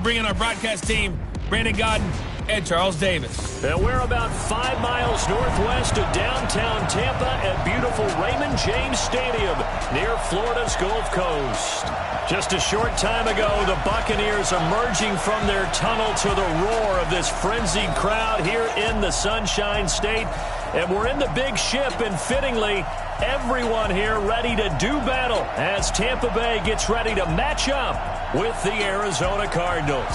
Bring in our broadcast team, Brandon Godden and Charles Davis. And we're about 5 miles northwest of downtown Tampa at beautiful Raymond James Stadium near Florida's Gulf Coast. Just a short time ago, the Buccaneers emerging from their tunnel to the roar of this frenzied crowd here in the Sunshine State. And we're in the big ship, and fittingly, everyone here ready to do battle as Tampa Bay gets ready to match up with the Arizona Cardinals.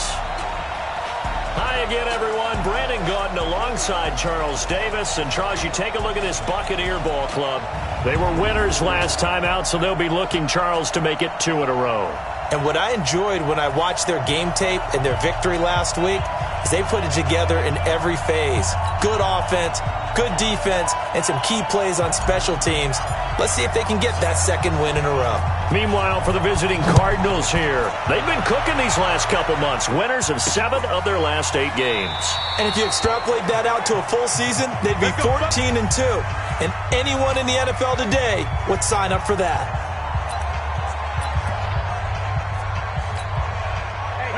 Hi again, everyone. Brandon Godden alongside Charles Davis. And Charles, you take a look at this Buccaneer ball club. They were winners last time out, so they'll be looking, Charles, to make it 2 in a row. And what I enjoyed when I watched their game tape and their victory last week is they put it together in every phase. Good offense, good defense, and some key plays on special teams. Let's see if they can get that second win in a row. Meanwhile, for the visiting Cardinals here, they've been cooking these last couple months. Winners of 7 of their last 8 games. And if you extrapolate that out to a full season, they'd be 14-2. And anyone in the NFL today would sign up for that.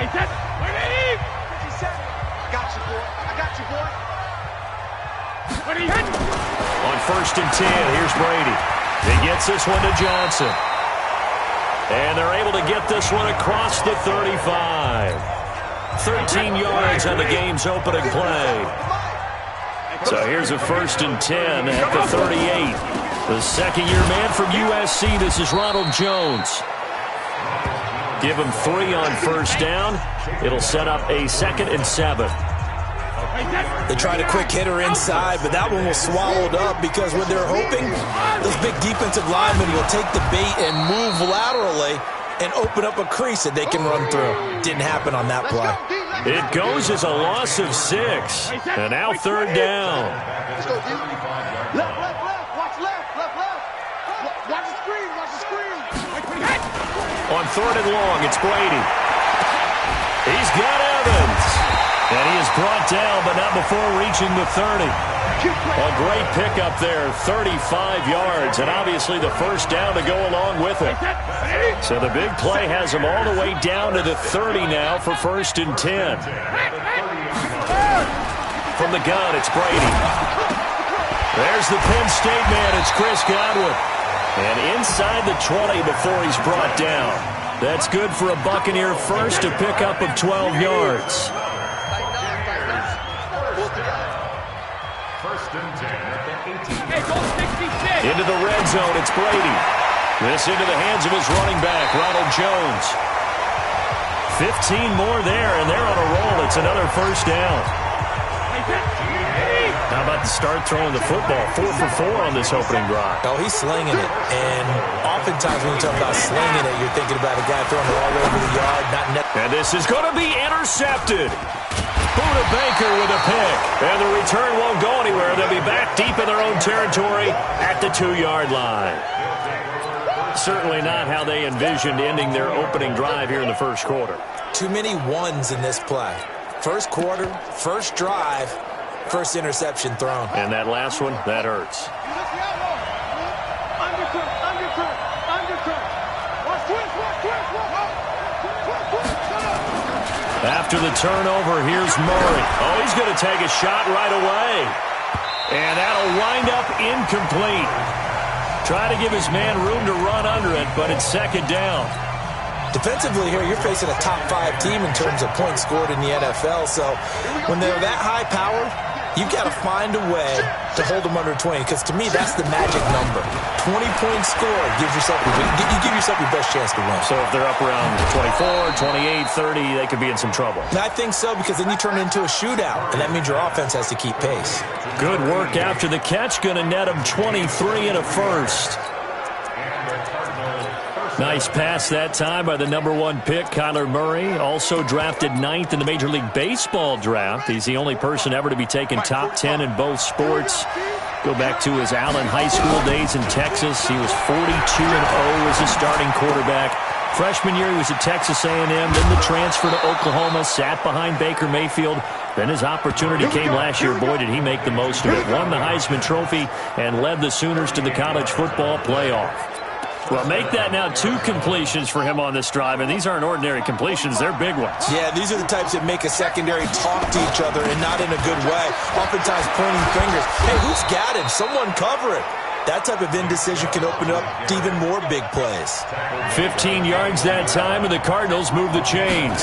Wait, set. Wait, 50 set. I got you, boy. I got you, boy. What are you hit? On 1st and 10, here's Brady. He gets this one to Johnson. And they're able to get this one across the 35. 13 yards on the game's opening play. So here's a 1st and 10 at the 38. The second-year man from USC, this is Ronald Jones. Give him 3 on 1st down. It'll set up a 2nd and 7. They tried a quick hitter inside, but that one was swallowed up because what they're hoping, those big defensive linemen will take the bait and move laterally and open up a crease that they can run through. Didn't happen on that play. It goes as a loss of 6. And now 3rd down. Let's go, dude. Left. Watch left. Watch the screen. On 3rd and long, it's Brady. He's got Evans. And he is brought down, but not before reaching the 30. A great pickup there, 35 yards, and obviously the 1st down to go along with it. So the big play has him all the way down to the 30 now for 1st and 10. From the gun, it's Brady. There's the Penn State man, it's Chris Godwin. And inside the 20 before he's brought down. That's good for a Buccaneer first, a pickup of 12 yards. Into the red zone, it's Brady. This into the hands of his running back, Ronald Jones. 15 more there, and they're on a roll. It's another 1st down. How about the start throwing the football? 4 for 4 on this opening drive. Oh, he's slinging it. And oftentimes when you talk about slinging it, you're thinking about a guy throwing it all over the yard. And this is going to be intercepted. Buda Baker with a pick. And the return won't go anywhere. They'll be back deep in their own territory at the 2-yard line. Certainly not how they envisioned ending their opening drive here in the 1st quarter. Too many ones in this play. 1st quarter, 1st drive, 1st interception thrown. And that last one, that hurts. After the turnover, here's Murray. Oh, he's going to take a shot right away. And that'll wind up incomplete. Try to give his man room to run under it, but it's 2nd down. Defensively here, you're facing a top 5 team in terms of points scored in the NFL. So when they're that high powered, you've got to find a way to hold them under 20. Because to me, that's the magic number. 20-point score gives yourself you give yourself your best chance to win. So if they're up around 24, 28, 30, they could be in some trouble. And I think so, because then you turn it into a shootout, and that means your offense has to keep pace. Good work after the catch. Going to net him 23 and a 1st. Nice pass that time by the #1 pick, Kyler Murray. Also drafted 9th in the Major League Baseball draft. He's the only person ever to be taken top 10 in both sports. Go back to his Allen High School days in Texas. He was 42-0 as a starting quarterback. Freshman year, he was at Texas A&M. Then the transfer to Oklahoma, sat behind Baker Mayfield. Then his opportunity came last year. Boy, did he make the most of it. Won the Heisman Trophy and led the Sooners to the college football playoff. Well, make that now 2 completions for him on this drive, and these aren't ordinary completions. They're big ones. Yeah, these are the types that make a secondary talk to each other and not in a good way. Oftentimes pointing fingers. Hey, who's got him? Someone cover it. That type of indecision can open up to even more big plays. 15 yards that time, and the Cardinals move the chains.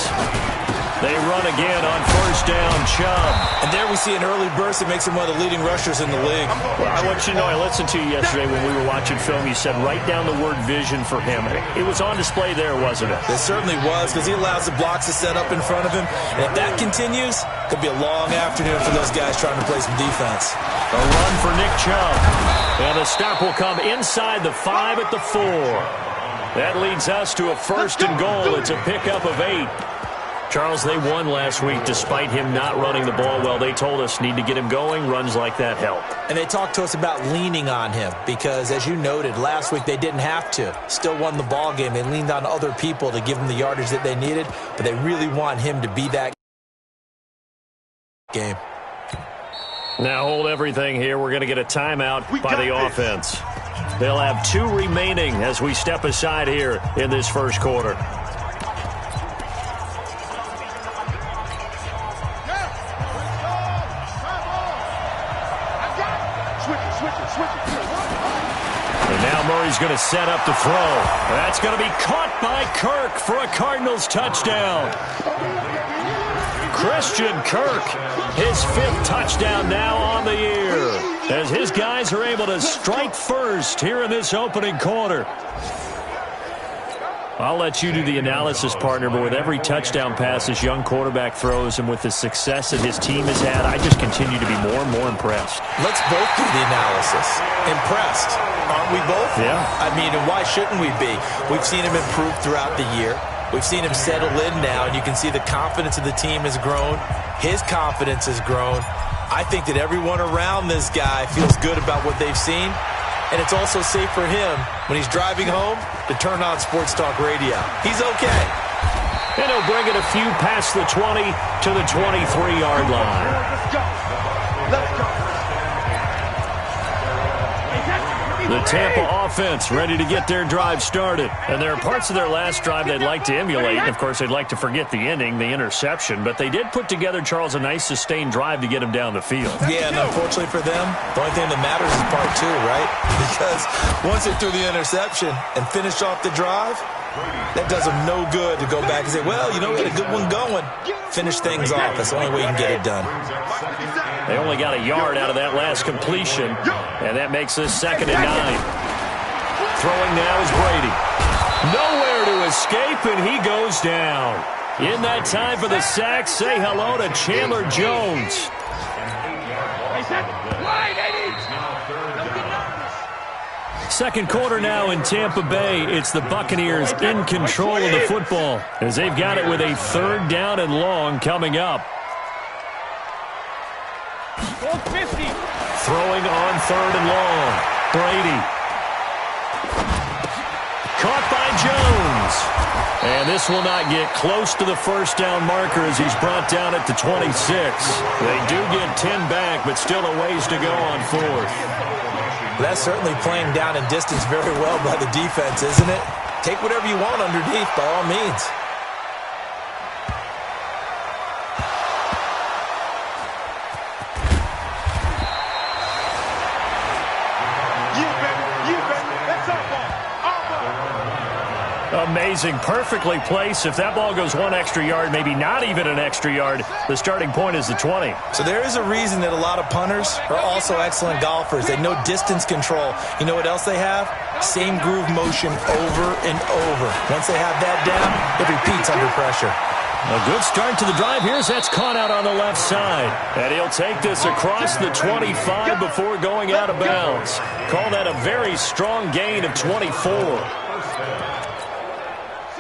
They run again on first down, Chubb. And there we see an early burst that makes him one of the leading rushers in the league. Well, I want you to know, I listened to you yesterday when we were watching film. You said write down the word vision for him. It was on display there, wasn't it? It certainly was, because he allows the blocks to set up in front of him. And if that continues, it could be a long afternoon for those guys trying to play some defense. A run for Nick Chubb. And the stop will come inside the 5 at the 4. That leads us to a 1st and goal. It's a pickup of 8. Charles, they won last week despite him not running the ball well. They told us need to get him going. Runs like that help. And they talked to us about leaning on him because, as you noted, last week they didn't have to. Still won the ball game. They leaned on other people to give them the yardage that they needed, but they really want him to be that game. Now hold everything here. We're going to get a timeout by the offense. They'll have 2 remaining as we step aside here in this first quarter. And now Murray's going to set up to throw. That's going to be caught by Kirk for a Cardinals touchdown. Christian Kirk, his 5th touchdown now on the year, as his guys are able to strike first here in this opening quarter. I'll let you do the analysis, partner, but with every touchdown pass this young quarterback throws and with the success that his team has had, I just continue to be more and more impressed. Let's both do the analysis. Impressed, aren't we both? Yeah. I mean, and why shouldn't we be? We've seen him improve throughout the year. We've seen him settle in now, and you can see the confidence of the team has grown. His confidence has grown. I think that everyone around this guy feels good about what they've seen. And it's also safe for him when he's driving home to turn on Sports Talk Radio. He's okay. And he'll bring it a few past the 20 to the 23-yard line. Let's go. Let's go. The Tampa offense ready to get their drive started. And there are parts of their last drive they'd like to emulate. And, of course, they'd like to forget the ending, the interception. But they did put together, Charles, a nice sustained drive to get him down the field. Yeah, and unfortunately for them, the only thing that matters is part 2, right? Because once they threw the interception and finished off the drive, that does them no good to go back and say, well, you know, we had a good one going. Finish things off. That's the only way you can get it done. They only got a yard out of that last completion, and that makes this 2nd and 9. Throwing now is Brady. Nowhere to escape, and he goes down. In that time for the sack, say hello to Chandler Jones. Second quarter now in Tampa Bay. It's the Buccaneers in control of the football as they've got it with a 3rd down and long coming up. Throwing on 3rd and long. Brady. Caught by Jones. And this will not get close to the first down marker as he's brought down at the 26. They do get 10 back, but still a ways to go on 4th. That's certainly playing down in distance very well by the defense, isn't it? Take whatever you want underneath, by all means. Amazing. Perfectly placed. If that ball goes 1 extra yard, maybe not even an extra yard, the starting point is the 20. So there is a reason that a lot of punters are also excellent golfers. They know distance control. You know what else they have? Same groove motion over and over. Once they have that down, it repeats under pressure. A good start to the drive here as that's caught out on the left side. And he'll take this across the 25 before going out of bounds. Call that a very strong gain of 24.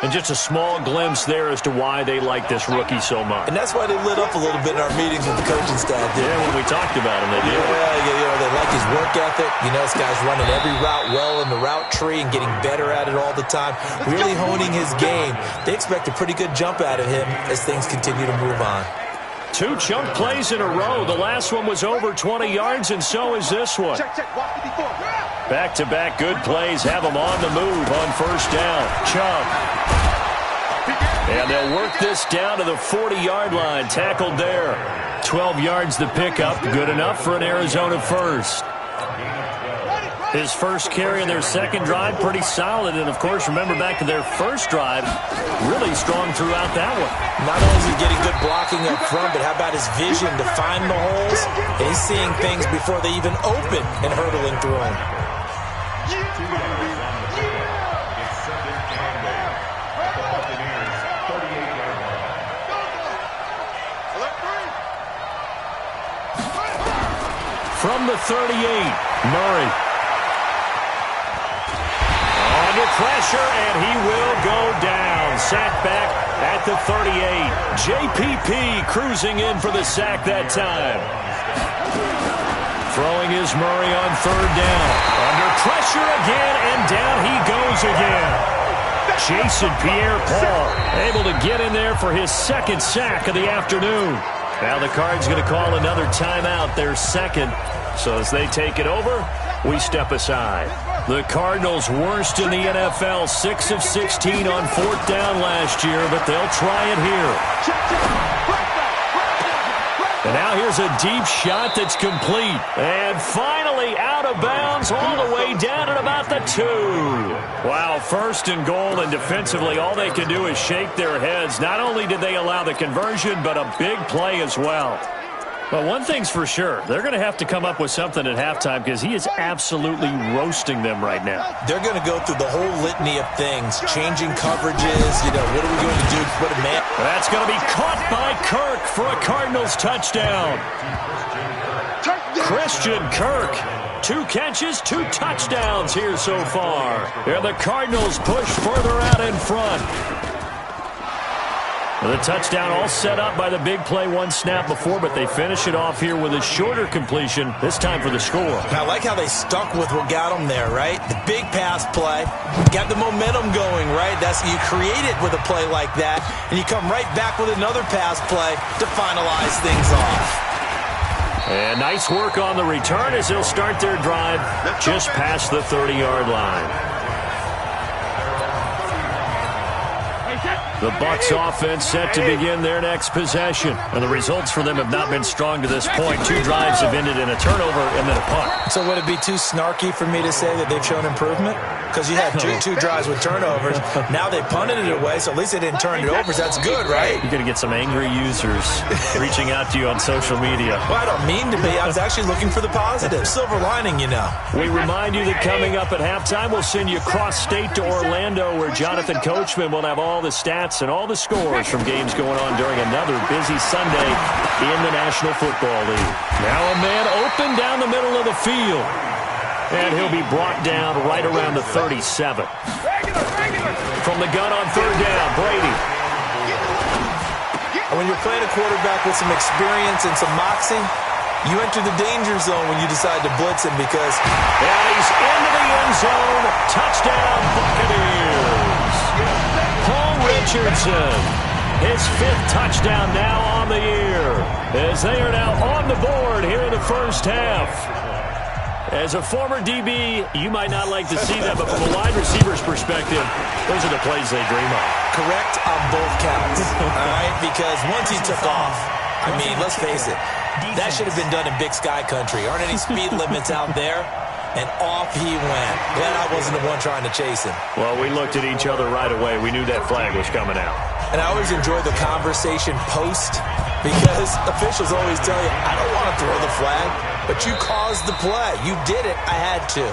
And just a small glimpse there as to why they like this rookie so much. And that's why they lit up a little bit in our meetings with the coaching staff. Yeah, when we talked about him, they did. Yeah, they like his work ethic. You know, this guy's running every route well in the route tree and getting better at it all the time, really honing his game. They expect a pretty good jump out of him as things continue to move on. 2 chunk plays in a row. The last one was over 20 yards, and so is this one. Check. Watch 54. Back-to-back good plays have them on the move on first down. Chubb. And they'll work this down to the 40-yard line. Tackled there. 12 yards to pick up. Good enough for an Arizona first. His first carry in their second drive, pretty solid. And, of course, remember back to their first drive, really strong throughout that one. Not only is he getting good blocking up front, but how about his vision to find the holes? And he's seeing things before they even open and hurdling through them. From the 38, Murray. Under pressure, and he will go down. Sacked back at the 38. JPP cruising in for the sack that time. Throwing is Murray on third down. Under pressure again, and down he goes again. Jason Pierre-Paul able to get in there for his second sack of the afternoon. Now the Cards going to call another timeout, their second. So as they take it over, we step aside. The Cardinals worst in the NFL, 6 of 16 on fourth down last year, but they'll try it here. And now here's a deep shot that's complete. And finally out of bounds all the way down at about the 2. Wow, first and goal, and defensively all they can do is shake their heads. Not only did they allow the conversion, but a big play as well. But one thing's for sure, they're going to have to come up with something at halftime because he is absolutely roasting them right now. They're going to go through the whole litany of things, changing coverages, what are we going to do to put a man? That's going to be caught by Kirk for a Cardinals touchdown. Christian Kirk, 2 catches, 2 touchdowns here so far. And the Cardinals push further out in front. The touchdown all set up by the big play one snap before, but they finish it off here with a shorter completion, this time for the score. I like how they stuck with what got them there, right? The big pass play, got the momentum going, right? That's you create it with a play like that, and you come right back with another pass play to finalize things off. And nice work on the return as they'll start their drive just past the 30-yard line. The Bucs offense set to begin their next possession. And the results for them have not been strong to this point. 2 drives have ended in a turnover and then a punt. So would it be too snarky for me to say that they've shown improvement? Because you had two drives with turnovers. Now they punted it away, so at least they didn't turn it over. So that's good, right? You're going to get some angry users reaching out to you on social media. Well, I don't mean to be. I was actually looking for the positive. Silver lining, We remind you that coming up at halftime, we'll send you cross-state to Orlando, where Jonathan Coachman will have all the stats and all the scores from games going on during another busy Sunday in the National Football League. Now a man open down the middle of the field. And he'll be brought down right around the 37. From the gun on third down, Brady. When you're playing a quarterback with some experience and some moxie, you enter the danger zone when you decide to blitz him because... And he's into the end zone. Touchdown, Buccaneers. Paul Richardson, his 5th touchdown now on the year, as they are now on the board here in the first half. As a former DB, you might not like to see that, but from a wide receiver's perspective, those are the plays they dream of. Correct on both counts, all right? Because once he took off, I mean, let's face it, that should have been done in Big Sky country. Aren't any speed limits out there? And off he went. Glad I wasn't the one trying to chase him. Well, we looked at each other right away. We knew that flag was coming out. And I always enjoy the conversation post because officials always tell you, I don't want to throw the flag, but you caused the play. You did it. I had to.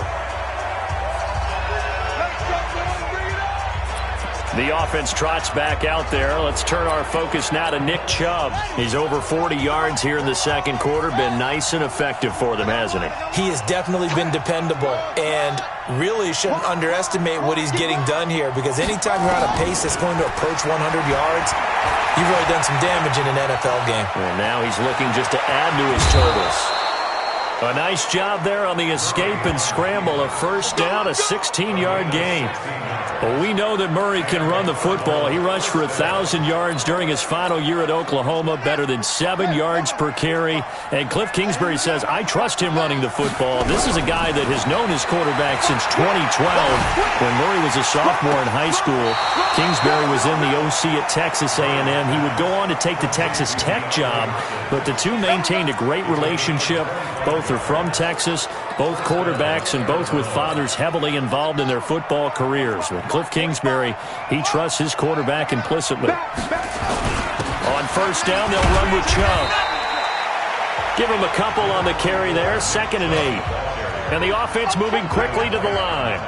The offense trots back out there. Let's turn our focus now to Nick Chubb. He's over 40 yards here in the second quarter. Been nice and effective for them, hasn't he? He has definitely been dependable and really shouldn't underestimate what he's getting done here because anytime you're on a pace that's going to approach 100 yards, you've really done some damage in an NFL game. And now he's looking just to add to his totals. A nice job there on the escape and scramble. A first down, a 16-yard gain. Well, we know that Murray can run the football. He rushed for 1,000 yards during his final year at Oklahoma, better than 7 yards per carry. And Cliff Kingsbury says, I trust him running the football. This is a guy that has known his quarterback since 2012 when Murray was a sophomore in high school. Kingsbury was in the OC at Texas A&M. He would go on to take the Texas Tech job, but the two maintained a great relationship. Both are from Texas, both quarterbacks, and both with fathers heavily involved in their football careers. With Cliff Kingsbury, he trusts his quarterback implicitly. On first down, they'll run with Chubb. Give him a couple on the carry there, 2nd and 8. And the offense moving quickly to the line.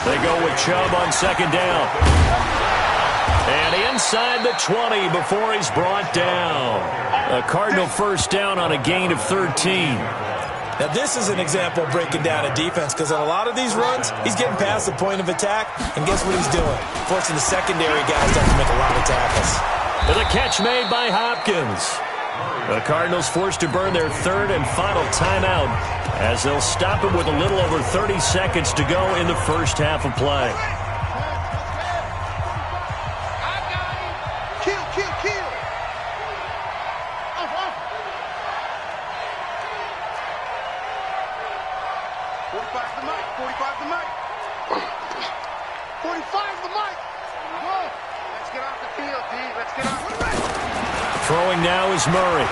They go with Chubb on 2nd down. And inside the 20 before he's brought down. A Cardinal first down on a gain of 13. Now, this is an example of breaking down a defense because on a lot of these runs, he's getting past the point of attack, and guess what he's doing? Forcing the secondary guys to have to make a lot of tackles. With a catch made by Hopkins. The Cardinals forced to burn their 3rd and final timeout as they'll stop it with a little over 30 seconds to go in the first half of play. Kill. 45's the mic. 45's the mic. 45's the mic. Let's get off the field, D. Let's get off the field. Throwing now is Murray.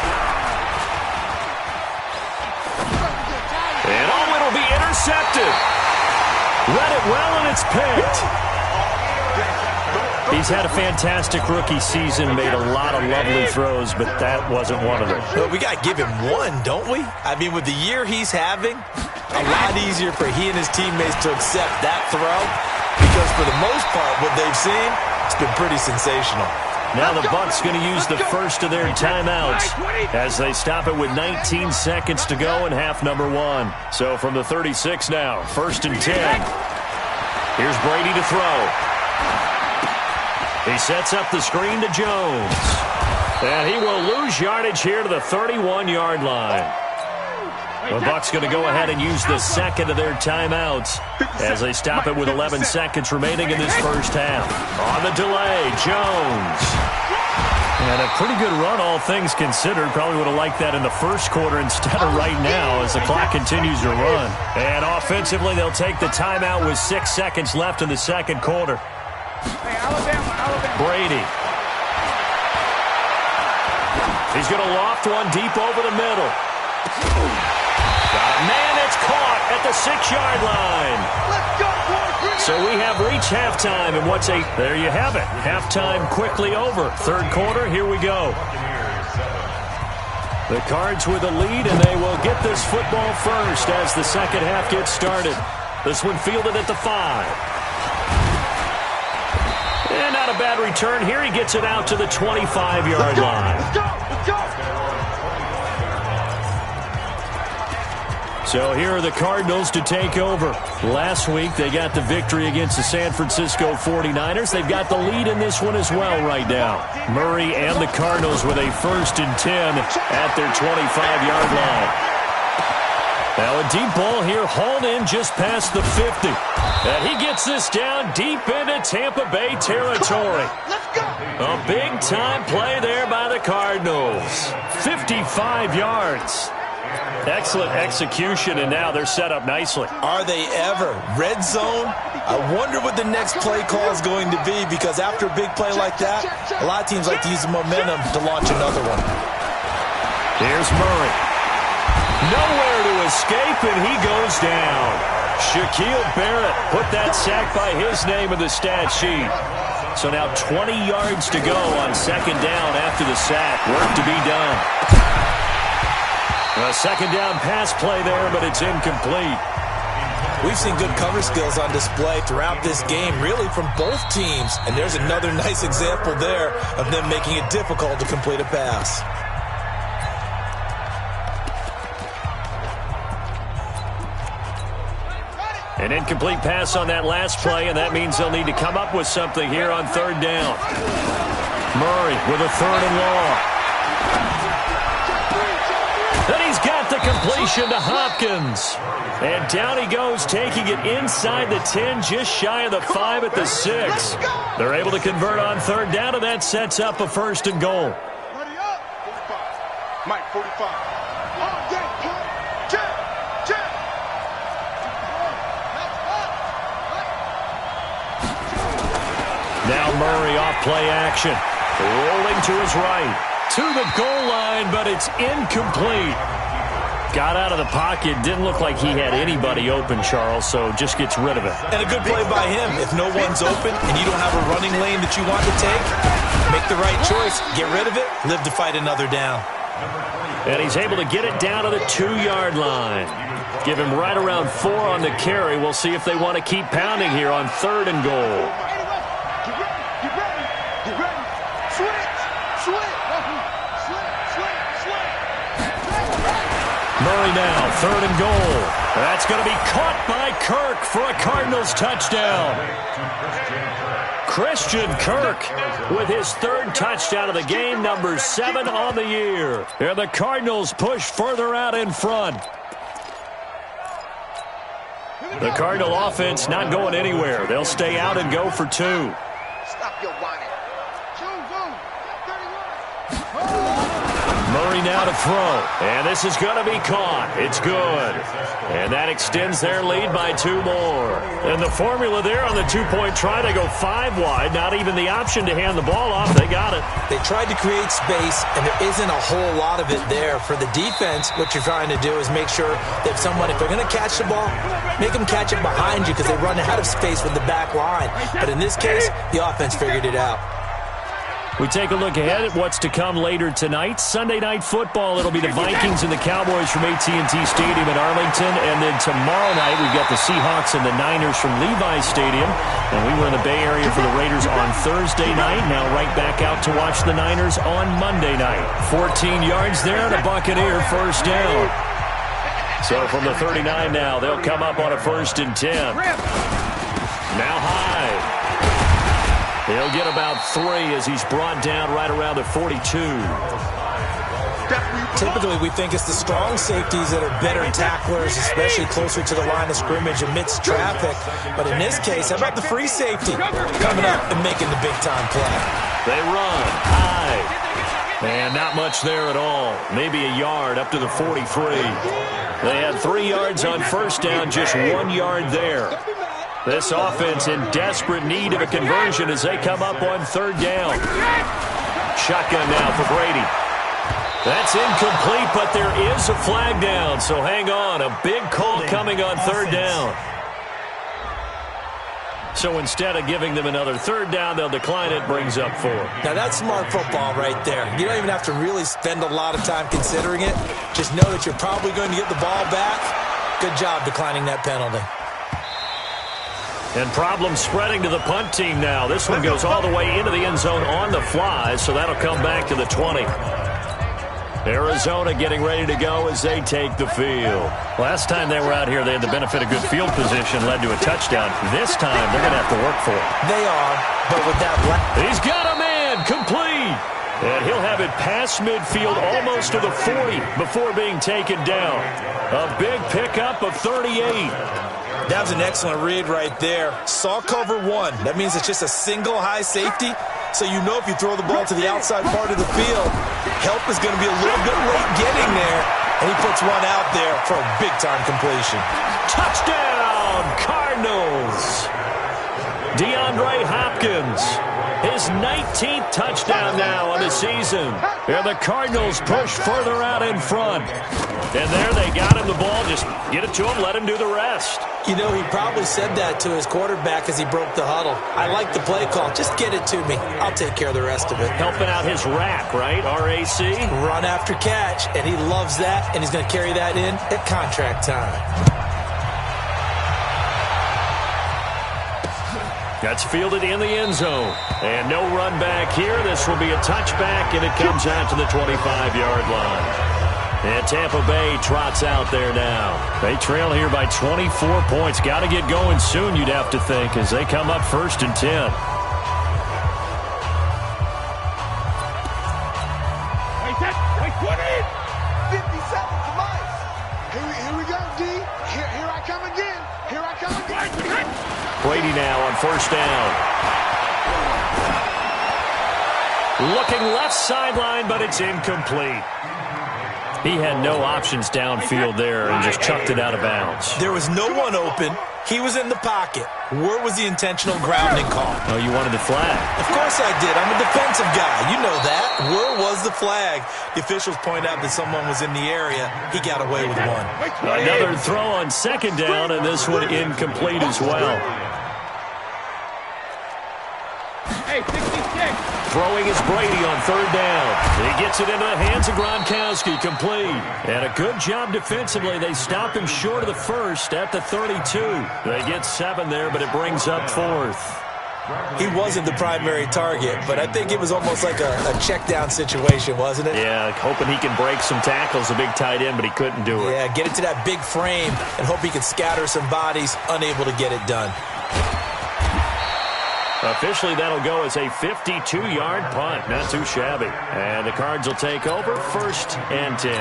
And it'll be intercepted. Read it well, and it's picked. He's had a fantastic rookie season, made a lot of lovely throws, but that wasn't one of them. Well, we got to give him one, don't we? I mean, with the year he's having, a lot easier for he and his teammates to accept that throw because for the most part, what they've seen, it's been pretty sensational. Now the Bucs going to use the first of their timeouts as they stop it with 19 seconds to go in half number 1. So from the 36 now, 1st and 10. Here's Brady to throw. He sets up the screen to Jones. And he will lose yardage here to the 31-yard line. The Bucs going to go ahead and use the second of their timeouts as they stop it with 11 seconds remaining in this first half. On the delay, Jones. And a pretty good run, all things considered. Probably would have liked that in the first quarter instead of right now as the clock continues to run. And offensively, they'll take the timeout with 6 seconds left in the second quarter. Brady. He's going to loft one deep over the middle. Got a man that's caught at the 6-yard line. So we have reached halftime, and there you have it. Halftime quickly over. Third quarter, here we go. The Cards with a lead, and they will get this football first as the second half gets started. This one fielded at the 5. And not a bad return here. He gets it out to the 25-yard line. Let's go. So here are the Cardinals to take over. Last week, they got the victory against the San Francisco 49ers. They've got the lead in this one as well right now. Murray and the Cardinals with a 1st and 10 at their 25-yard line. Now a deep ball here, hauled in just past the 50. And he gets this down deep into Tampa Bay territory. A big-time play there by the Cardinals. 55 yards. Excellent execution, and now they're set up nicely. Are they ever? Red zone? I wonder what the next play call is going to be because after a big play like that, a lot of teams like to use the momentum to launch another one. Here's Murray. Nowhere to escape, and he goes down. Shaquille Barrett put that sack by his name in the stat sheet. So now 20 yards to go on 2nd down after the sack. Work to be done. A 2nd down pass play there, but it's incomplete. We've seen good cover skills on display throughout this game, really from both teams. And there's another nice example there of them making it difficult to complete a pass. An incomplete pass on that last play, and that means they'll need to come up with something here on 3rd down. Murray with a 3rd and long. Completion to Hopkins. And down he goes, taking it inside the 10, just shy of the 5 at the 6. They're able to convert on third down, and that sets up a 1st and goal. Ready up. 45. Mike, 45. Oh, yeah, Jam. Now Murray off play action. Rolling to his right. To the goal line, but it's incomplete. Got out of the pocket. Didn't look like he had anybody open, Charles, so just gets rid of it. And a good play by him. If no one's open and you don't have a running lane that you want to take, make the right choice. Get rid of it. Live to fight another down. And he's able to get it down to the 2-yard line. Give him right around 4 on the carry. We'll see if they want to keep pounding here on 3rd and goal. Get ready. Switch. Murray now, 3rd and goal. That's going to be caught by Kirk for a Cardinals touchdown. Christian Kirk with his 3rd touchdown of the game, number 7 on the year. And the Cardinals push further out in front. The Cardinal offense not going anywhere. They'll stay out and go for 2. Stop your whining. Murray now to throw, and this is going to be caught. It's good. And that extends their lead by 2 more. And the formula there on the 2-point try, they go 5 wide, not even the option to hand the ball off. They got it. They tried to create space, and there isn't a whole lot of it there. For the defense, what you're trying to do is make sure that someone, if they're going to catch the ball, make them catch it behind you because they run out of space with the back line. But in this case, the offense figured it out. We take a look ahead at what's to come later tonight. Sunday Night Football, it'll be the Vikings and the Cowboys from AT&T Stadium in Arlington. And then tomorrow night, we've got the Seahawks and the Niners from Levi Stadium. And we were in the Bay Area for the Raiders on Thursday night. Now right back out to watch the Niners on Monday night. 14 yards there and a Buccaneer 1st down. So from the 39 now, they'll come up on a 1st and 10. Now high. He'll get about 3 as he's brought down right around the 42. Typically, we think it's the strong safeties that are better tacklers, especially closer to the line of scrimmage amidst traffic. But in this case, how about the free safety coming up and making the big-time play? They run high. And not much there at all. Maybe a yard up to the 43. They had 3 yards on 1st down, just 1 yard there. This offense in desperate need of a conversion as they come up on 3rd down. Shotgun now for Brady. That's incomplete, but there is a flag down, so hang on. A big call coming on 3rd down. So instead of giving them another 3rd down, they'll decline it, brings up 4. Now that's smart football right there. You don't even have to really spend a lot of time considering it. Just know that you're probably going to get the ball back. Good job declining that penalty. And problems spreading to the punt team now. This one goes all the way into the end zone on the fly, so that'll come back to the 20. Arizona getting ready to go as they take the field. Last time they were out here, they had the benefit of good field position, led to a touchdown. This time, they're going to have to work for it. They are, but with that... He's got a man, complete. And he'll have it past midfield, almost to the 40, before being taken down. A big pickup of 38. That was an excellent read right there. Saw cover 1. That means it's just a single high safety. So you know if you throw the ball to the outside part of the field, help is going to be a little bit late getting there. And he puts one out there for a big-time completion. Touchdown, Cardinals. DeAndre Hopkins, his 19th touchdown now on the season. And the Cardinals push further out in front. And there they got him the ball. Just get it to him, let him do the rest. You know, he probably said that to his quarterback as he broke the huddle. I like the play call. Just get it to me. I'll take care of the rest of it. Helping out his rack, right? RAC? Run after catch, and he loves that, and he's going to carry that in at contract time. That's fielded in the end zone. And no run back here. This will be a touchback, and it comes out to the 25-yard line. And Tampa Bay trots out there now. They trail here by 24 points. Got to get going soon, you'd have to think, as they come up 1st and 10. Wait, 20! 50 seconds to Mike. D. Here I come again. Here I come again. Brady now on first down. Looking left sideline, but it's incomplete. He had no options downfield there and just chucked it out of bounds. There was no one open. He was in the pocket. Where was the intentional grounding call? Oh, you wanted the flag. Of course I did. I'm a defensive guy. You know that. Where was the flag? The officials point out that someone was in the area. He got away with one. Another throw on second down, and this one incomplete as well. Hey, 66. Throwing is Brady on third down. He gets it into the hands of Gronkowski, complete. And a good job defensively. They stop him short of the first at the 32. They get 7 there, but it brings up fourth. He wasn't the primary target, but I think it was almost like a check down situation, wasn't it? Yeah, hoping he can break some tackles, a big tight end, but he couldn't do it. Yeah, get it to that big frame and hope he can scatter some bodies, unable to get it done. Officially, that'll go as a 52-yard punt. Not too shabby. And the Cards will take over, 1st and 10.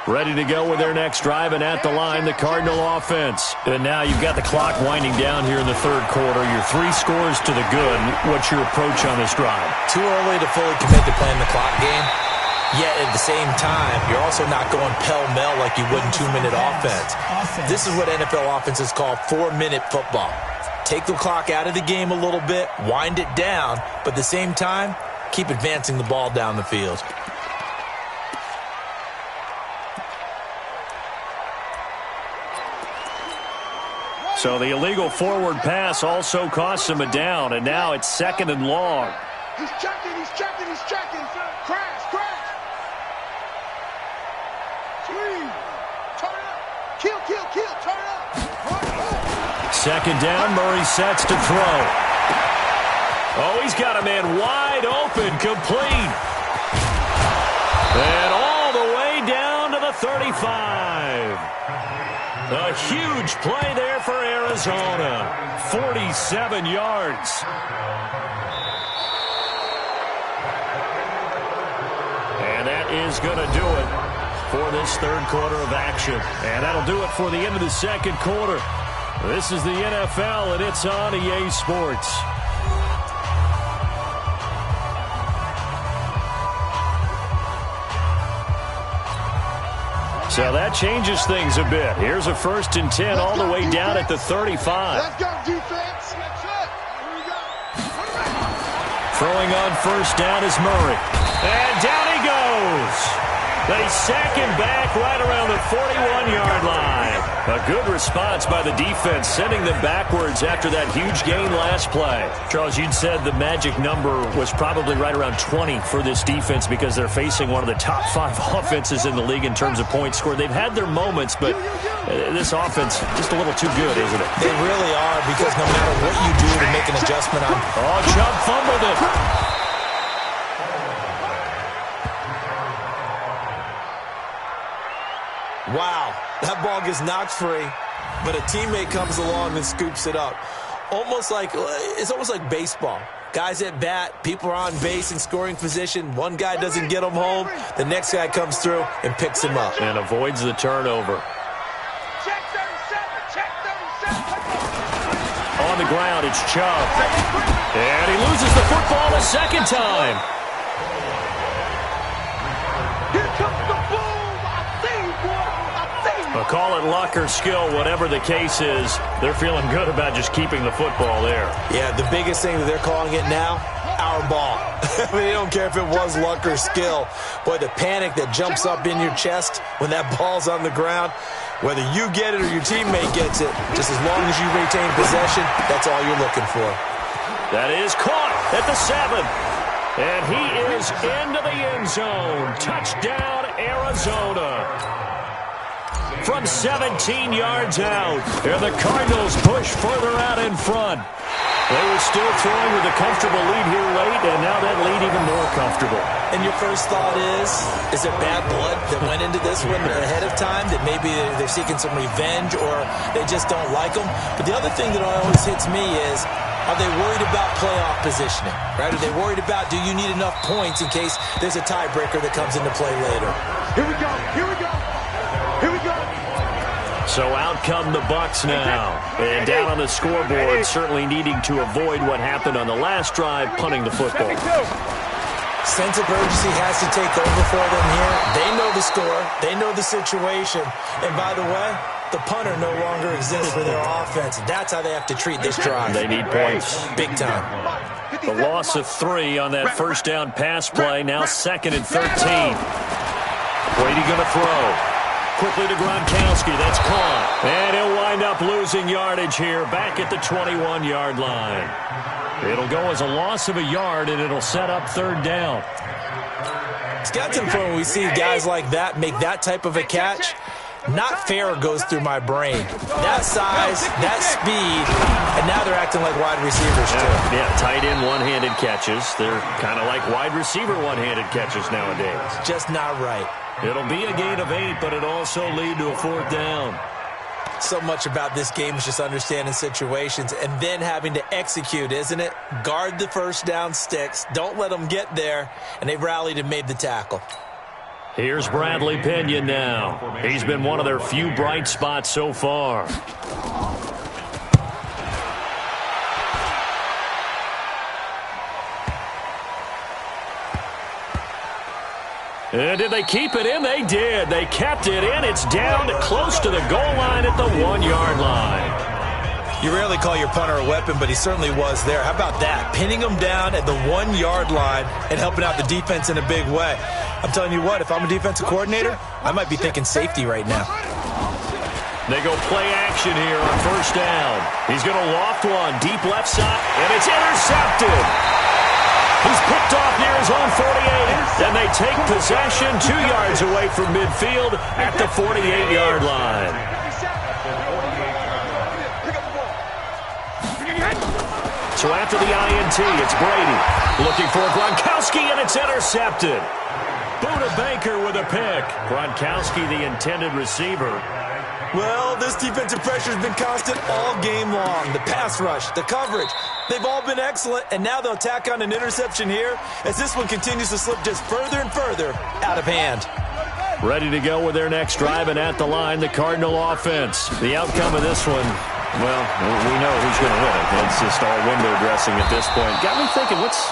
Ready to go with their next drive, and at the line, the Cardinal offense. And now you've got the clock winding down here in the third quarter. Your 3 scores to the good. What's your approach on this drive? Too early to fully commit to playing the clock game. Yet at the same time, you're also not going pell-mell like you would in 2-minute offense. This is what NFL offenses call 4-minute football. Take the clock out of the game a little bit, wind it down, but at the same time, keep advancing the ball down the field. So the illegal forward pass also costs him a down, and now it's 2nd and long. He's checking. Crash. Swing. Turn up. Kill. Turn up. 2nd down, Murray sets to throw. Oh, he's got a man wide open, complete. And all the way down to the 35. A huge play there for Arizona. 47 yards. And that is going to do it for this third quarter of action. And that'll do it for the end of the second quarter. This is the NFL, and it's on EA Sports. So that changes things a bit. Here's a 1st and 10 all the way down at the 35. Let's go, defense. That's it. Here we go. Throwing on first down is Murray. And down he goes. They sack him back right around the 41-yard line. A good response by the defense, sending them backwards after that huge gain last play. Charles, you'd said the magic number was probably right around 20 for this defense because they're facing one of the top 5 offenses in the league in terms of points scored. They've had their moments, but this offense just a little too good, isn't it? They really are, because no matter what you do to make an adjustment on... Oh, Chubb fumbled it. Wow, that ball gets knocked free, but a teammate comes along and scoops it up. It's almost like baseball. Guys at bat, people are on base in scoring position. One guy doesn't get him home. The next guy comes through and picks him up. And avoids the turnover. Check 37. On the ground, it's Chubb. And he loses the football a second time. Here comes the boom. I see, boy. Well, call it luck or skill, whatever the case is, they're feeling good about just keeping the football there. Yeah, the biggest thing that they're calling it now, our ball. I mean, they don't care if it was luck or skill. Boy, the panic that jumps up in your chest when that ball's on the ground, whether you get it or your teammate gets it, just as long as you retain possession, that's all you're looking for. That is caught at the 7. And he is into the end zone. Touchdown, Arizona. From 17 yards out, and the Cardinals push further out in front. They were still throwing with a comfortable lead here late, and now that lead even more comfortable. And your first thought is it bad blood that went into this one ahead of time, that maybe they're seeking some revenge or they just don't like them? But the other thing that always hits me is, are they worried about playoff positioning? Right? Are they worried about, do you need enough points in case there's a tiebreaker that comes into play later? Here we go. So out come the Bucs now. And down on the scoreboard, certainly needing to avoid what happened on the last drive, punting the football. Sense of urgency has to take over for them here. They know the score. They know the situation. And by the way, the punter no longer exists for their offense. That's how they have to treat this drive. They need points. Big time. The loss of 3 on that first down pass play. Now 2nd and 13. Brady going to throw. Quickly to Gronkowski. That's caught. And he'll wind up losing yardage here back at the 21-yard line. It'll go as a loss of a yard, and it'll set up 3rd down. It's got to the point when we see guys like that make that type of a catch. Not fair goes through my brain. That size, that speed, and now they're acting like wide receivers too. Yeah, tight end one-handed catches. They're kind of like wide receiver one-handed catches nowadays. Just not right. It'll be a gain of 8, but it'll also lead to a 4th down. So much about this game is just understanding situations and then having to execute, isn't it? Guard the first down sticks. Don't let them get there. And they've rallied and made the tackle. Here's Bradley Pinion now. He's been one of their few bright spots so far. And did they keep it in? They did. They kept it in. It's down to close to the goal line at the 1-yard line. You rarely call your punter a weapon, but he certainly was there. How about that? Pinning him down at the 1-yard line and helping out the defense in a big way. I'm telling you what, if I'm a defensive coordinator, I might be thinking safety right now. They go play action here on first down. He's going to loft one deep left side, and it's intercepted. He's picked off near his own 48, and they take possession 2 yards away from midfield at the 48-yard line. So after the INT, it's Brady looking for Gronkowski, and it's intercepted. Buda Baker with a pick. Gronkowski, the intended receiver. Well, this defensive pressure has been constant all game long. The pass rush, the coverage, they've all been excellent, and now they'll tack on an interception here as this one continues to slip just further and further out of hand. Ready to go with their next drive, and at the line, the Cardinal offense. The outcome of this one, well, we know who's going to win it. It's just all window dressing at this point. Got me thinking, what's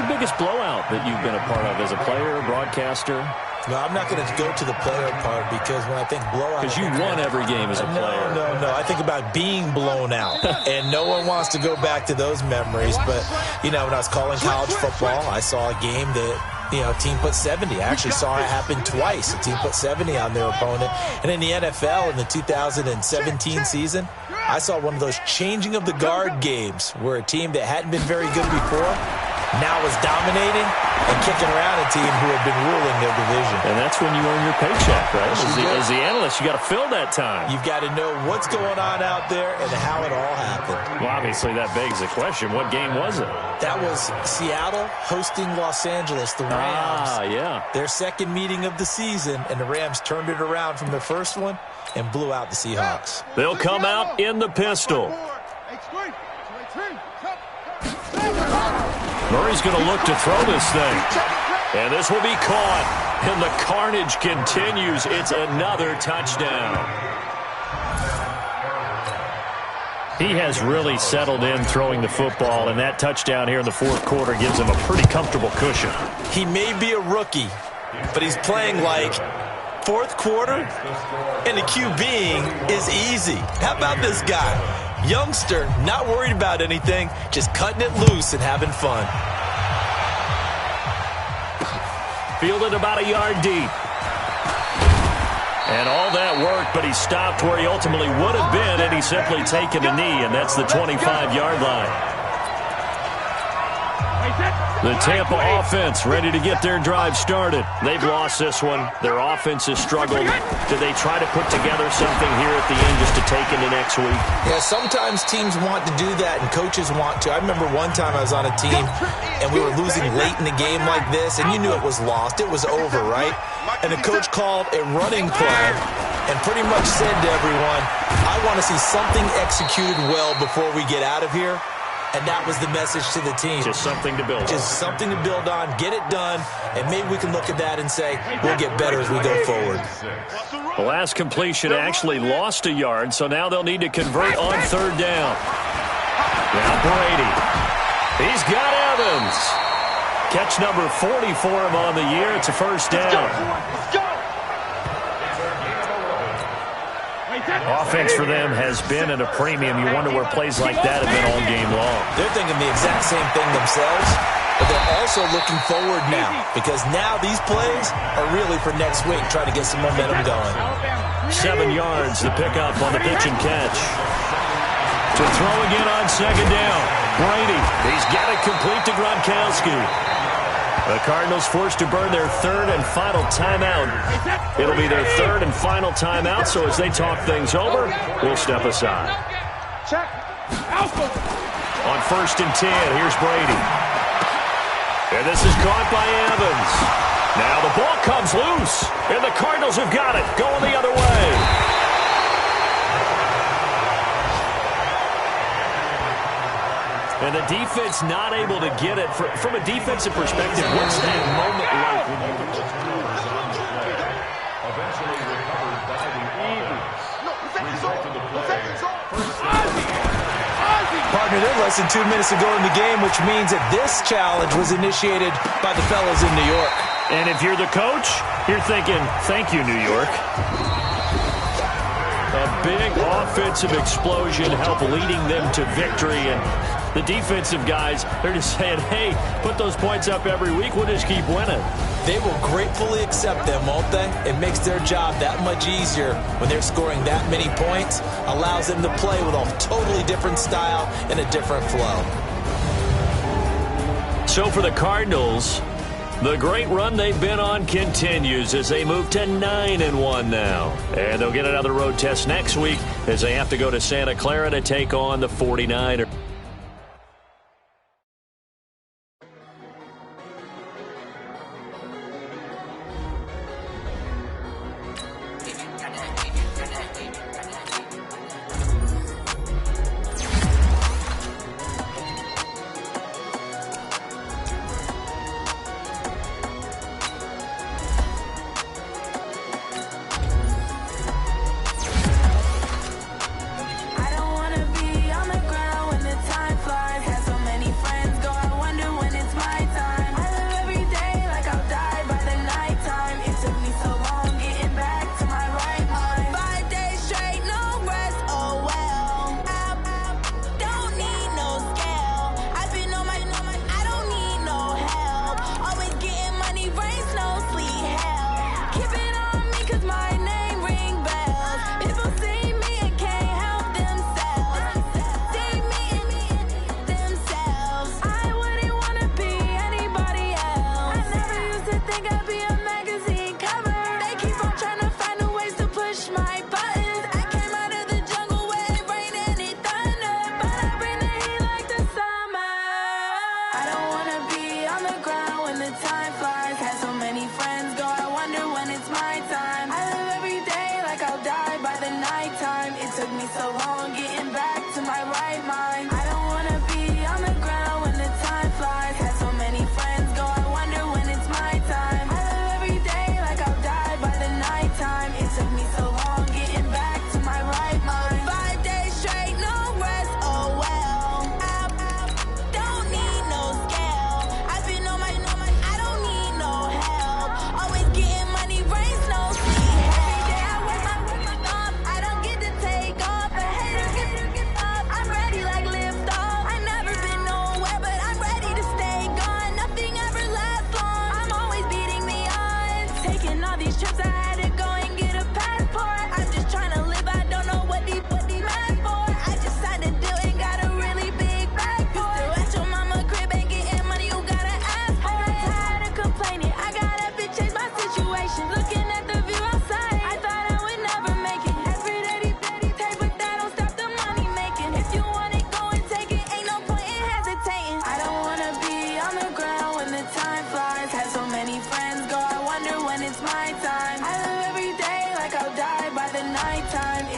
the biggest blowout that you've been a part of as a player, broadcaster? No, I'm not going to go to the player part because when I think blowout... Because you won every game as a player. No. I think about being blown out. And no one wants to go back to those memories. But, you know, when I was calling college football, I saw a game that, you know, a team put 70. I actually saw it happen twice. A team put 70 on their opponent. And in the NFL in the 2017 season, I saw one of those changing of the guard games where a team that hadn't been very good before now was dominating and kicking around a team who had been ruling their division. And that's when you earn your paycheck, right? As the analyst, you got to fill that time. You've got to know what's going on out there and how it all happened. Well, obviously, that begs the question, what game was it? That was Seattle hosting Los Angeles, the Rams. Yeah. Their second meeting of the season, and the Rams turned it around from their first one and blew out the Seahawks. They'll come out in the pistol. Murray's going to look to throw this thing. And this will be caught. And the carnage continues. It's another touchdown. He has really settled in throwing the football, and that touchdown here in the fourth quarter gives him a pretty comfortable cushion. He may be a rookie, but he's playing like fourth quarter, and the QBing is easy. How about this guy? Youngster, not worried about anything, just cutting it loose and having fun. Fielded about a yard deep. And all that work, but he stopped where he ultimately would have been, and he's simply taken a knee, and that's the 25-yard line. The Tampa offense ready to get their drive started. They've lost this one. Their offense has struggled. Do they try to put together something here at the end just to take into next week? Yeah, sometimes teams want to do that and coaches want to. I remember one time I was on a team and we were losing late in the game like this, and you knew it was lost. It was over, right? And the coach called a running play and pretty much said to everyone, I want to see something executed well before we get out of here. And that was the message to the team. Just something to build on. Just something to build on, get it done, and maybe we can look at that and say, we'll get better as we go forward. The last completion actually lost a yard, so now they'll need to convert on third down. Now Brady. He's got Evans. Catch number 40 for him on the year. It's a first down. Offense for them has been at a premium. You wonder where plays like that have been all game long. They're thinking the exact same thing themselves, but they're also looking forward now because now these plays are really for next week, trying to get some momentum going. 7 yards, the pickup on the pitch and catch. To throw again on second down. Brady, he's got it complete to Gronkowski. The Cardinals forced to burn their third and final timeout. It'll be their third and final timeout, so as they talk things over, we'll step aside. On 1st and 10, here's Brady. And this is caught by Evans. Now the ball comes loose, and the Cardinals have got it, going the other way. And the defense not able to get it. From a defensive perspective, what's that moment like when you eventually recovered by the Eagles? Partner, they're less than 2 minutes to go in the game, which means that this challenge was initiated by the fellows in New York. And if you're the coach, you're thinking, thank you, New York. A big offensive explosion helped leading them to victory. And the defensive guys, they're just saying, hey, put those points up every week. We'll just keep winning. They will gratefully accept them, won't they? It makes their job that much easier when they're scoring that many points. Allows them to play with a totally different style and a different flow. So for the Cardinals, the great run they've been on continues as they move to 9-1 now. And they'll get another road test next week as they have to go to Santa Clara to take on the 49ers.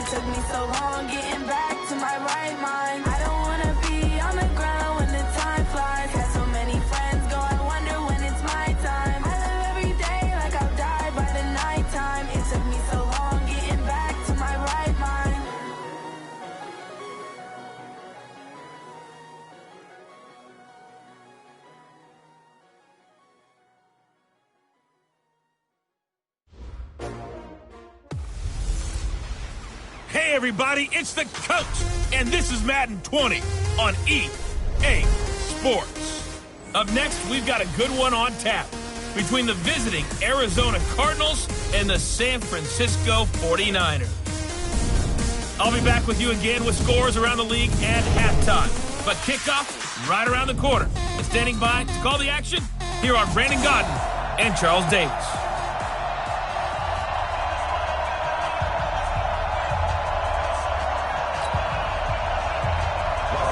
Took me so long getting back to my right mind. I don't wanna be on the ground. Hey, everybody, it's the coach, and this is Madden 20 on EA Sports. Up next, we've got a good one on tap between the visiting Arizona Cardinals and the San Francisco 49ers. I'll be back with you again with scores around the league at halftime. But kickoff right around the corner. And standing by to call the action, here are Brandon Godden and Charles Davis.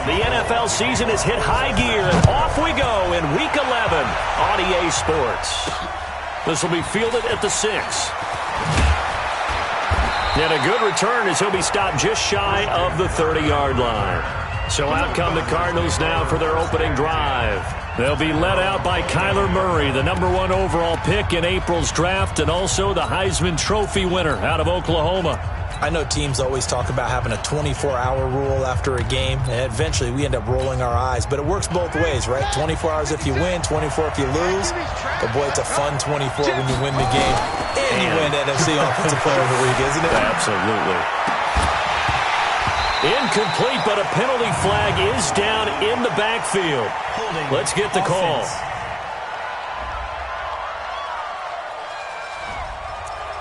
The NFL season has hit high gear, and off we go in Week 11 on EA Sports. This will be fielded at the 6. And a good return as he'll be stopped just shy of the 30-yard line. So out come the Cardinals now for their opening drive. They'll be led out by Kyler Murray, the #1 overall pick in April's draft, and also the Heisman Trophy winner out of Oklahoma. I know teams always talk about having a 24-hour rule after a game, and eventually we end up rolling our eyes. But it works both ways, right? 24 hours if you win, 24 if you lose. But, boy, it's a fun 24 when you win the game. And you win NFC Offensive Player of the Week, isn't it? Absolutely. Incomplete, but a penalty flag is down in the backfield. Let's get the call.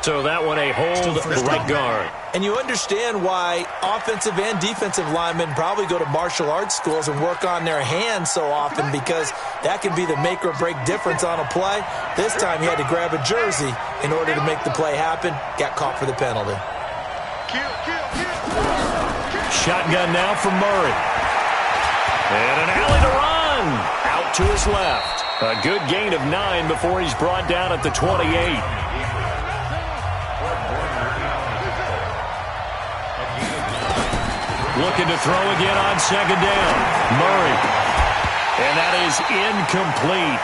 So that one a hold right guard. And you understand why offensive and defensive linemen probably go to martial arts schools and work on their hands so often, because that can be the make or break difference on a play. This time he had to grab a jersey in order to make the play happen. Got caught for the penalty. Shotgun now from Murray. And an alley to run. Out to his left. A good gain of 9 before he's brought down at the 28. Looking to throw again on second down. Murray. And that is incomplete.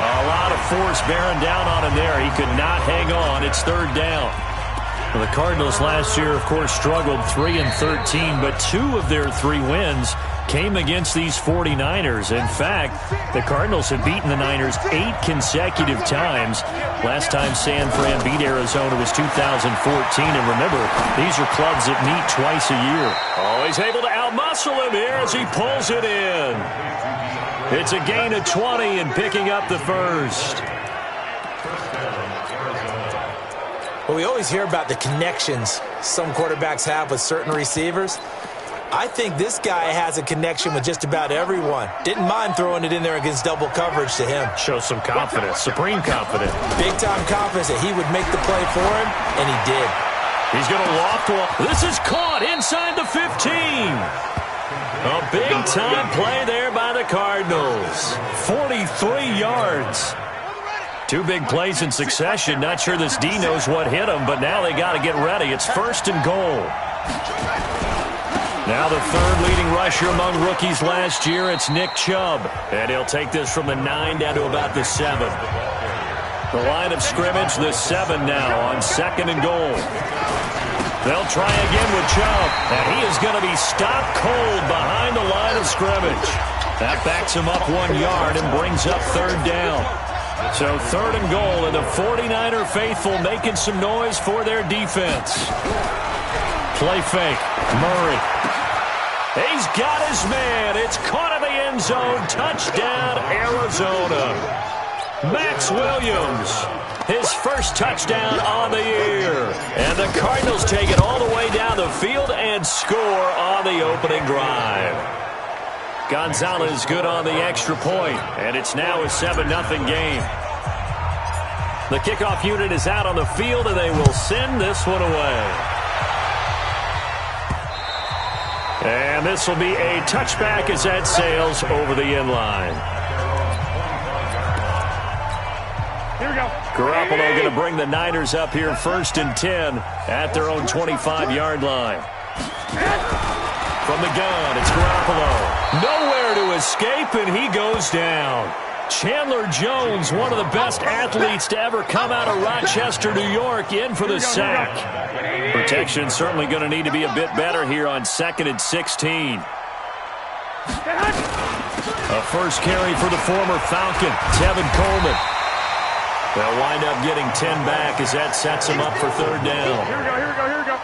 A lot of force bearing down on him there. He could not hang on. It's third down. Well, the Cardinals last year, of course, struggled 3-13, but 2 of their 3 wins came against these 49ers. In fact, the Cardinals have beaten the Niners 8 consecutive times. Last time San Fran beat Arizona was 2014. And remember, these are clubs that meet twice a year. Oh, he's able to outmuscle him here as he pulls it in. It's a gain of 20 and picking up the first. Well, we always hear about the connections some quarterbacks have with certain receivers. I think this guy has a connection with just about everyone. Didn't mind throwing it in there against double coverage to him. Shows some confidence, supreme confidence. Big-time confidence that he would make the play for him, and he did. He's going to loft one. This is caught inside the 15. A big-time play there by the Cardinals. 43 yards. 2 big plays in succession. Not sure this D knows what hit him, but now they got to get ready. It's 1st and goal. Now the 3rd leading rusher among rookies last year, it's Nick Chubb. And he'll take this from the 9 down to about the 7. The line of scrimmage, the 7 now on 2nd and goal. They'll try again with Chubb. And he is going to be stopped cold behind the line of scrimmage. That backs him up 1 yard and brings up 3rd down. So 3rd and goal, and the 49er faithful making some noise for their defense. Play fake. Murray. He's got his man. It's caught in the end zone. Touchdown, Arizona. Max Williams, his first touchdown on the year. And the Cardinals take it all the way down the field and score on the opening drive. Gonzalez good on the extra point, and it's now a 7-0 game. The kickoff unit is out on the field, and they will send this one away. And this will be a touchback as that sails over the end line. Here we go. Garoppolo going to bring the Niners up here 1st and 10 at their own 25-yard line. From the gun, it's Garoppolo. Nowhere to escape, and he goes down. Chandler Jones, one of the best athletes to ever come out of Rochester, New York, in for the sack. Protection certainly going to need to be a bit better here on 2nd and 16. A first carry for the former Falcon, Tevin Coleman. They'll wind up getting 10 back as that sets him up for 3rd down. Here we go.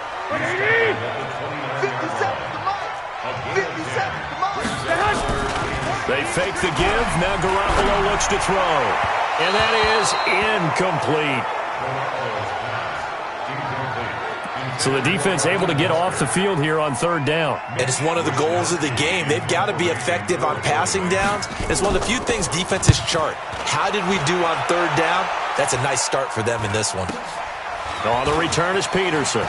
They fake the give. Now Garoppolo looks to throw. And that is incomplete. So the defense able to get off the field here on third down. And it's one of the goals of the game. They've got to be effective on passing downs. It's one of the few things defenses chart. How did we do on third down? That's a nice start for them in this one. On the return is Peterson.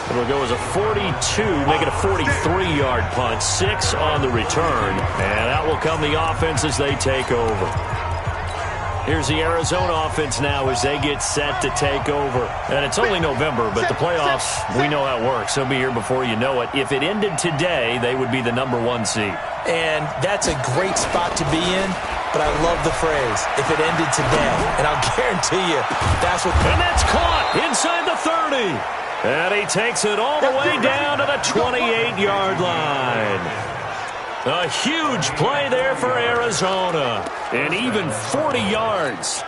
It'll go as a 42, make it a 43-yard punt. 6 on the return. And out will come the offense as they take over. Here's the Arizona offense now as they get set to take over. And it's only November, but the playoffs, we know how it works. They'll be here before you know it. If it ended today, they would be the #1 seed. And that's a great spot to be in, but I love the phrase, if it ended today. And I'll guarantee you, that's what... And that's caught inside the 30. And he takes it all the way down to the 28-yard line. A huge play there for Arizona. And even 40 yards.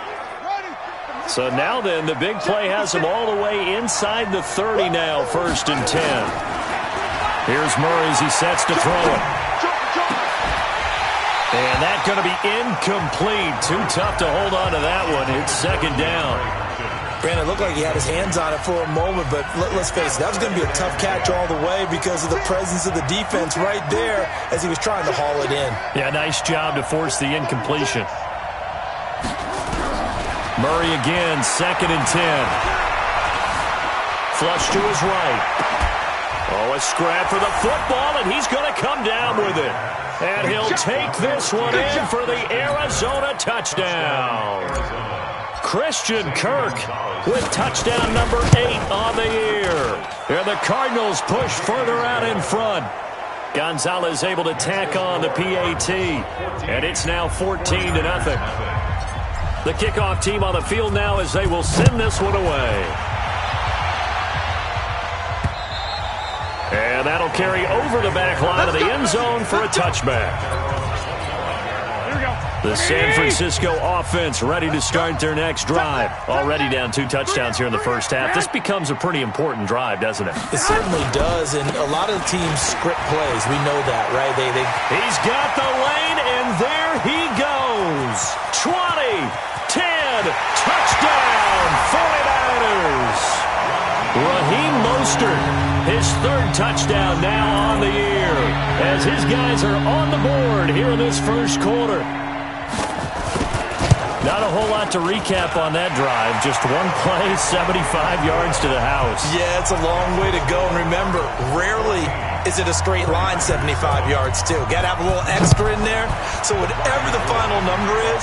So now then, the big play has them all the way inside the 30 now, 1st and 10. Here's Murray as he sets to throw it. And that's going to be incomplete. Too tough to hold on to that one. It's 2nd down. Brandon, it looked like he had his hands on it for a moment, but let's face it, that was going to be a tough catch all the way because of the presence of the defense right there as he was trying to haul it in. Yeah, nice job to force the incompletion. Murray again, 2nd and 10. Flush to his right. Oh, a scrap for the football, and he's going to come down with it. And he'll take this one in for the Arizona touchdown. Christian Kirk with touchdown number 8 on the year. And the Cardinals push further out in front. Gonzalez able to tack on the PAT. And it's now 14-0. The kickoff team on the field now as they will send this one away. And that'll carry over the back line of the end zone for a touchback. The San Francisco offense ready to start their next drive. Already down 2 touchdowns here in the first half. This becomes a pretty important drive, doesn't it? It certainly does, and a lot of teams script plays. We know that, right? He's got the lane, and there he goes. 20, 10, touchdown, 49ers. Raheem Mostert, his 3rd touchdown now on the year, as his guys are on the board here in this first quarter. Not a whole lot to recap on that drive. Just one play, 75 yards to the house. Yeah, it's a long way to go. And remember, rarely is it a straight line 75 yards, too. Got to have a little extra in there. So whatever the final number is,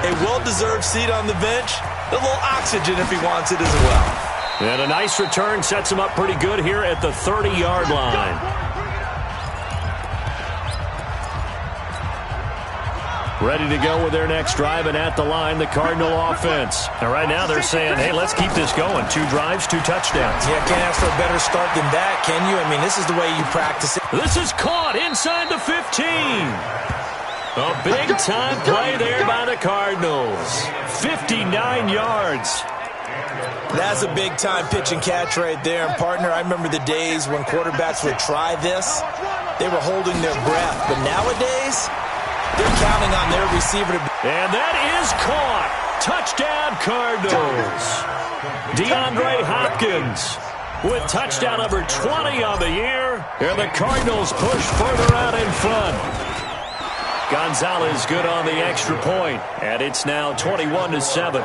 a well-deserved seat on the bench, a little oxygen if he wants it as well. And a nice return sets him up pretty good here at the 30-yard line. Ready to go with their next drive, and at the line, the Cardinal offense. And right now they're saying, hey, let's keep this going. 2 drives, 2 touchdowns. Yeah, can't ask for a better start than that, can you? I mean, this is the way you practice it. This is caught inside the 15. A big-time play there by the Cardinals. 59 yards. That's a big-time pitch and catch right there. And, partner, I remember the days when quarterbacks would try this. They were holding their breath. But nowadays, they're counting on their receiver to... And that is caught. Touchdown, Cardinals. DeAndre Hopkins with touchdown number 20 on the year. And the Cardinals push further out in front. Gonzalez good on the extra point. And it's now 21-7.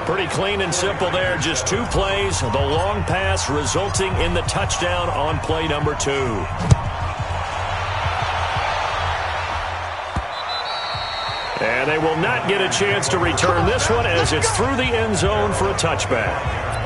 Pretty clean and simple there. Just 2 plays. The long pass resulting in the touchdown on play number 2. And they will not get a chance to return this one as it's through the end zone for a touchback.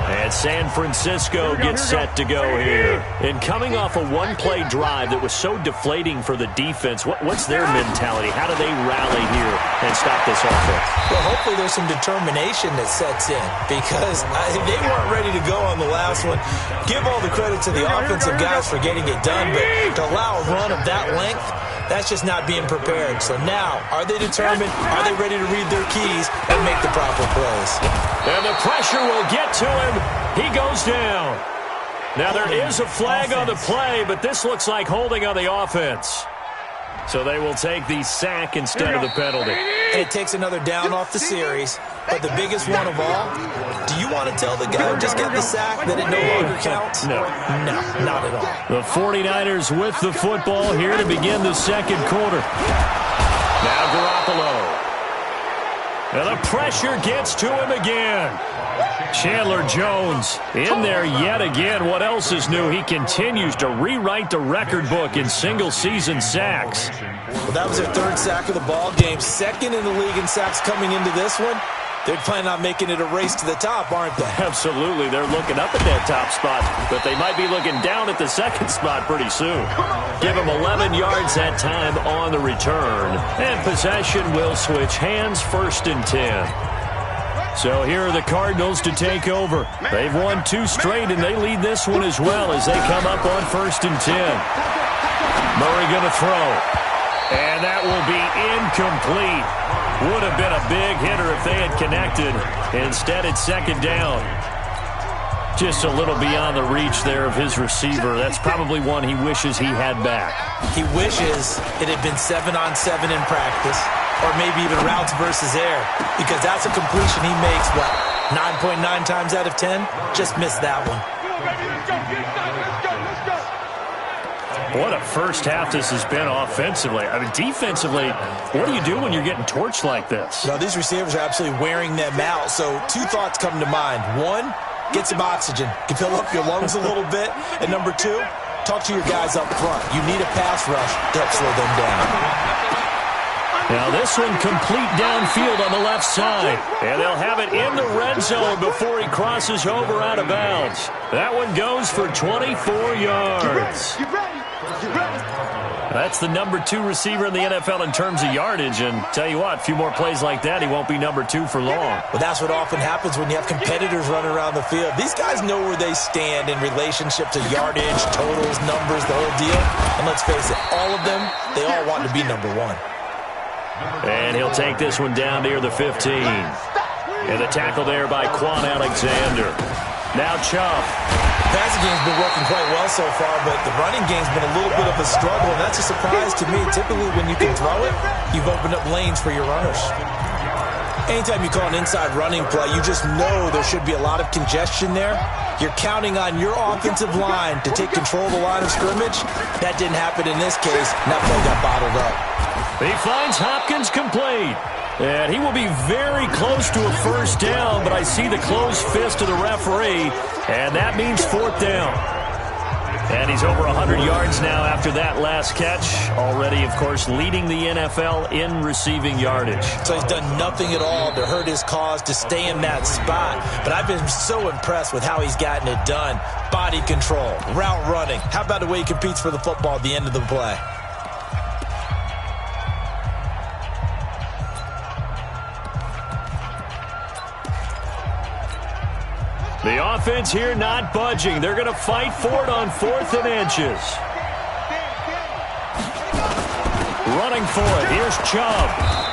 And San Francisco gets set to go here. And coming off a 1-play drive that was so deflating for the defense, what's their mentality? How do they rally here and stop this offense? Well, hopefully there's some determination that sets in because they weren't ready to go on the last one. Give all the credit to the offensive guys for getting it done, but to allow a run of that length, That's just not being prepared. So now, are they determined? Are they ready to read their keys and make the proper plays? And the pressure will get to him. He goes down. Now there is a flag on the play, but this looks like holding on the offense. So they will take the sack instead of the penalty. And it takes another down off the series. But the biggest one of all, do you want to tell the guy who just got the sack that it no longer counts? No. No, not at all. The 49ers with the football here to begin the second quarter. Now Garoppolo. And the pressure gets to him again. Chandler Jones in there yet again. What else is new? He continues to rewrite the record book in single-season sacks. Well, that was their third sack of the ball game. Second in the league in sacks coming into this one. They're planning on making it a race to the top, aren't they? Absolutely. They're looking up at that top spot, but they might be looking down at the second spot pretty soon. Give them 11 yards that time on the return. And possession will switch hands, 1st and 10. So here are the Cardinals to take over. They've won 2 straight, and they lead this one as well as they come up on 1st and 10. Murray going to throw. And that will be incomplete. Would have been a big hitter if they had connected. Instead, it's 2nd down. Just a little beyond the reach there of his receiver. That's probably one he wishes he had back. He wishes it had been 7-on-7 in practice, or maybe even routes versus air, because that's a completion he makes, what, 9.9 times out of 10? Just missed that one. What a first half this has been offensively. I mean, defensively, what do you do when you're getting torched like this? Well, these receivers are absolutely wearing them out. So 2 thoughts come to mind. 1, get some oxygen. You can fill up your lungs a little bit. And number 2, talk to your guys up front. You need a pass rush to help slow them down. Now this one complete downfield on the left side. And they'll have it in the red zone before he crosses over out of bounds. That one goes for 24 yards. That's the number 2 receiver in the NFL in terms of yardage. And tell you what, a few more plays like that, he won't be number 2 for long. Well, that's what often happens when you have competitors running around the field. These guys know where they stand in relationship to yardage, totals, numbers, the whole deal. And let's face it, all of them, they all want to be number 1. And he'll take this one down near the 15. And the tackle there by Quan Alexander. Now Chubb. The passing game's been working quite well so far, but the running game's been a little bit of a struggle, and that's a surprise to me. Typically, when you can throw it, you've opened up lanes for your runners. Anytime you call an inside running play, you just know there should be a lot of congestion there. You're counting on your offensive line to take control of the line of scrimmage. That didn't happen in this case, and that play got bottled up. He finds Hopkins complete. And he will be very close to a first down, but I see the closed fist of the referee, and that means 4th down. And he's over 100 yards now after that last catch. Already, of course, leading the NFL in receiving yardage. So he's done nothing at all to hurt his cause to stay in that spot. But I've been so impressed with how he's gotten it done. Body control, route running. How about the way he competes for the football at the end of the play? The offense here not budging. They're going to fight for it on 4th and inches. Running for it. Here's Chubb.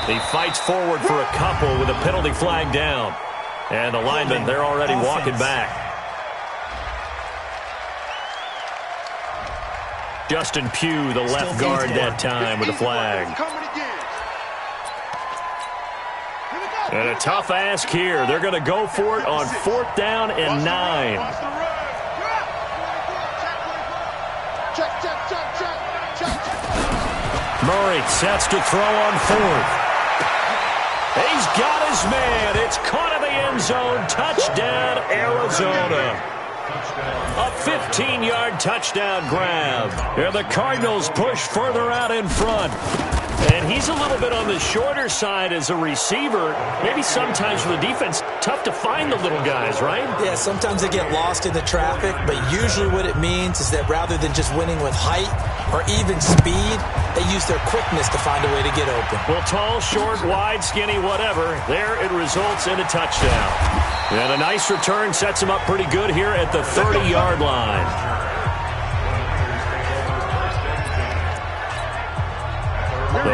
He fights forward for a couple with a penalty flag down. And the linemen, they're already walking back. Justin Pugh, the left guard that time with a flag. And a tough ask here. They're going to go for it on 4th down and 9. Murray sets to throw on 4th. He's got his man. It's caught in the end zone. Touchdown, Arizona. A 15-yard touchdown grab. And the Cardinals push further out in front. And he's a little bit on the shorter side as a receiver. Maybe sometimes for the defense, tough to find the little guys, right? Yeah, sometimes they get lost in the traffic, but usually what it means is that rather than just winning with height or even speed, they use their quickness to find a way to get open. Well, tall, short, wide, skinny, whatever, there it results in a touchdown. And a nice return sets him up pretty good here at the 30-yard line.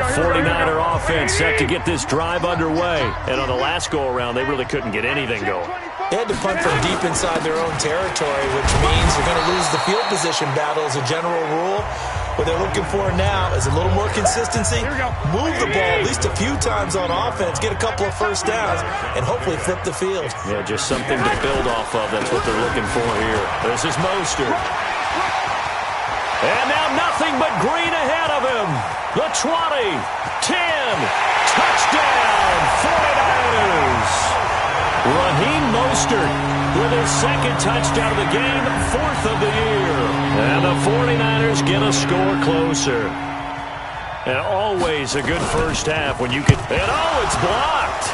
The 49er offense set to get this drive underway. And on the last go-around, they really couldn't get anything going. They had to punt from deep inside their own territory, which means they're going to lose the field position battle as a general rule. What they're looking for now is a little more consistency. Move the ball at least a few times on offense, get a couple of first downs, and hopefully flip the field. Yeah, just something to build off of. That's what they're looking for here. This is Mostert. And now nothing but green ahead of him. The 20, 10, touchdown, 49ers. Raheem Mostert with his second touchdown of the game, 4th of the year. And the 49ers get a score closer. And always a good first half when you can... And oh, it's blocked.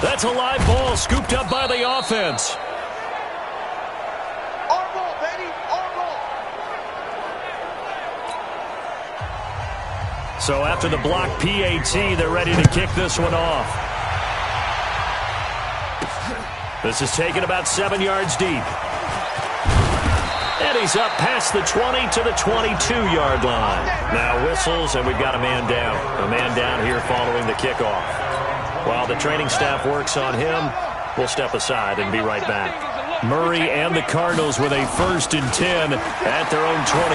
That's a live ball scooped up by the offense. Arm ball, baby, arm ball. So after the block PAT, they're ready to kick this one off. This is taken about 7 yards deep. And he's up past the 20 to the 22-yard line. Now whistles, and we've got a man down. A man down here following the kickoff. While the training staff works on him, we'll step aside and be right back. Murray and the Cardinals with a 1st and 10 at their own 22.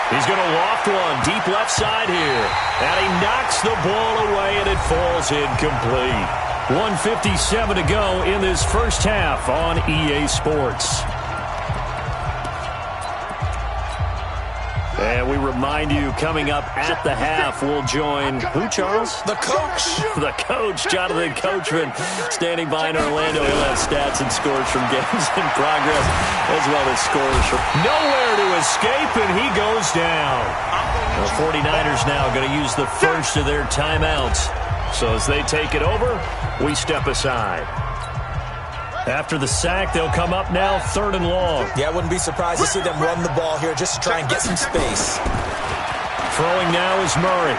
He's going to loft one deep left side here. And he knocks the ball away, and it falls incomplete. 1:57 to go in this first half on EA Sports. And we remind you, coming up at the half, we'll join, who, Charles? The coach. The coach, Jonathan Coachman, standing by in Orlando. He'll have stats and scores from games in progress, as well as scores from nowhere to escape, and he goes down. The 49ers now going to use the first of their timeouts. So as they take it over, we step aside. After the sack, they'll come up now 3rd and long. Yeah, I wouldn't be surprised to see them run the ball here just to try and get some space. Throwing now is Murray.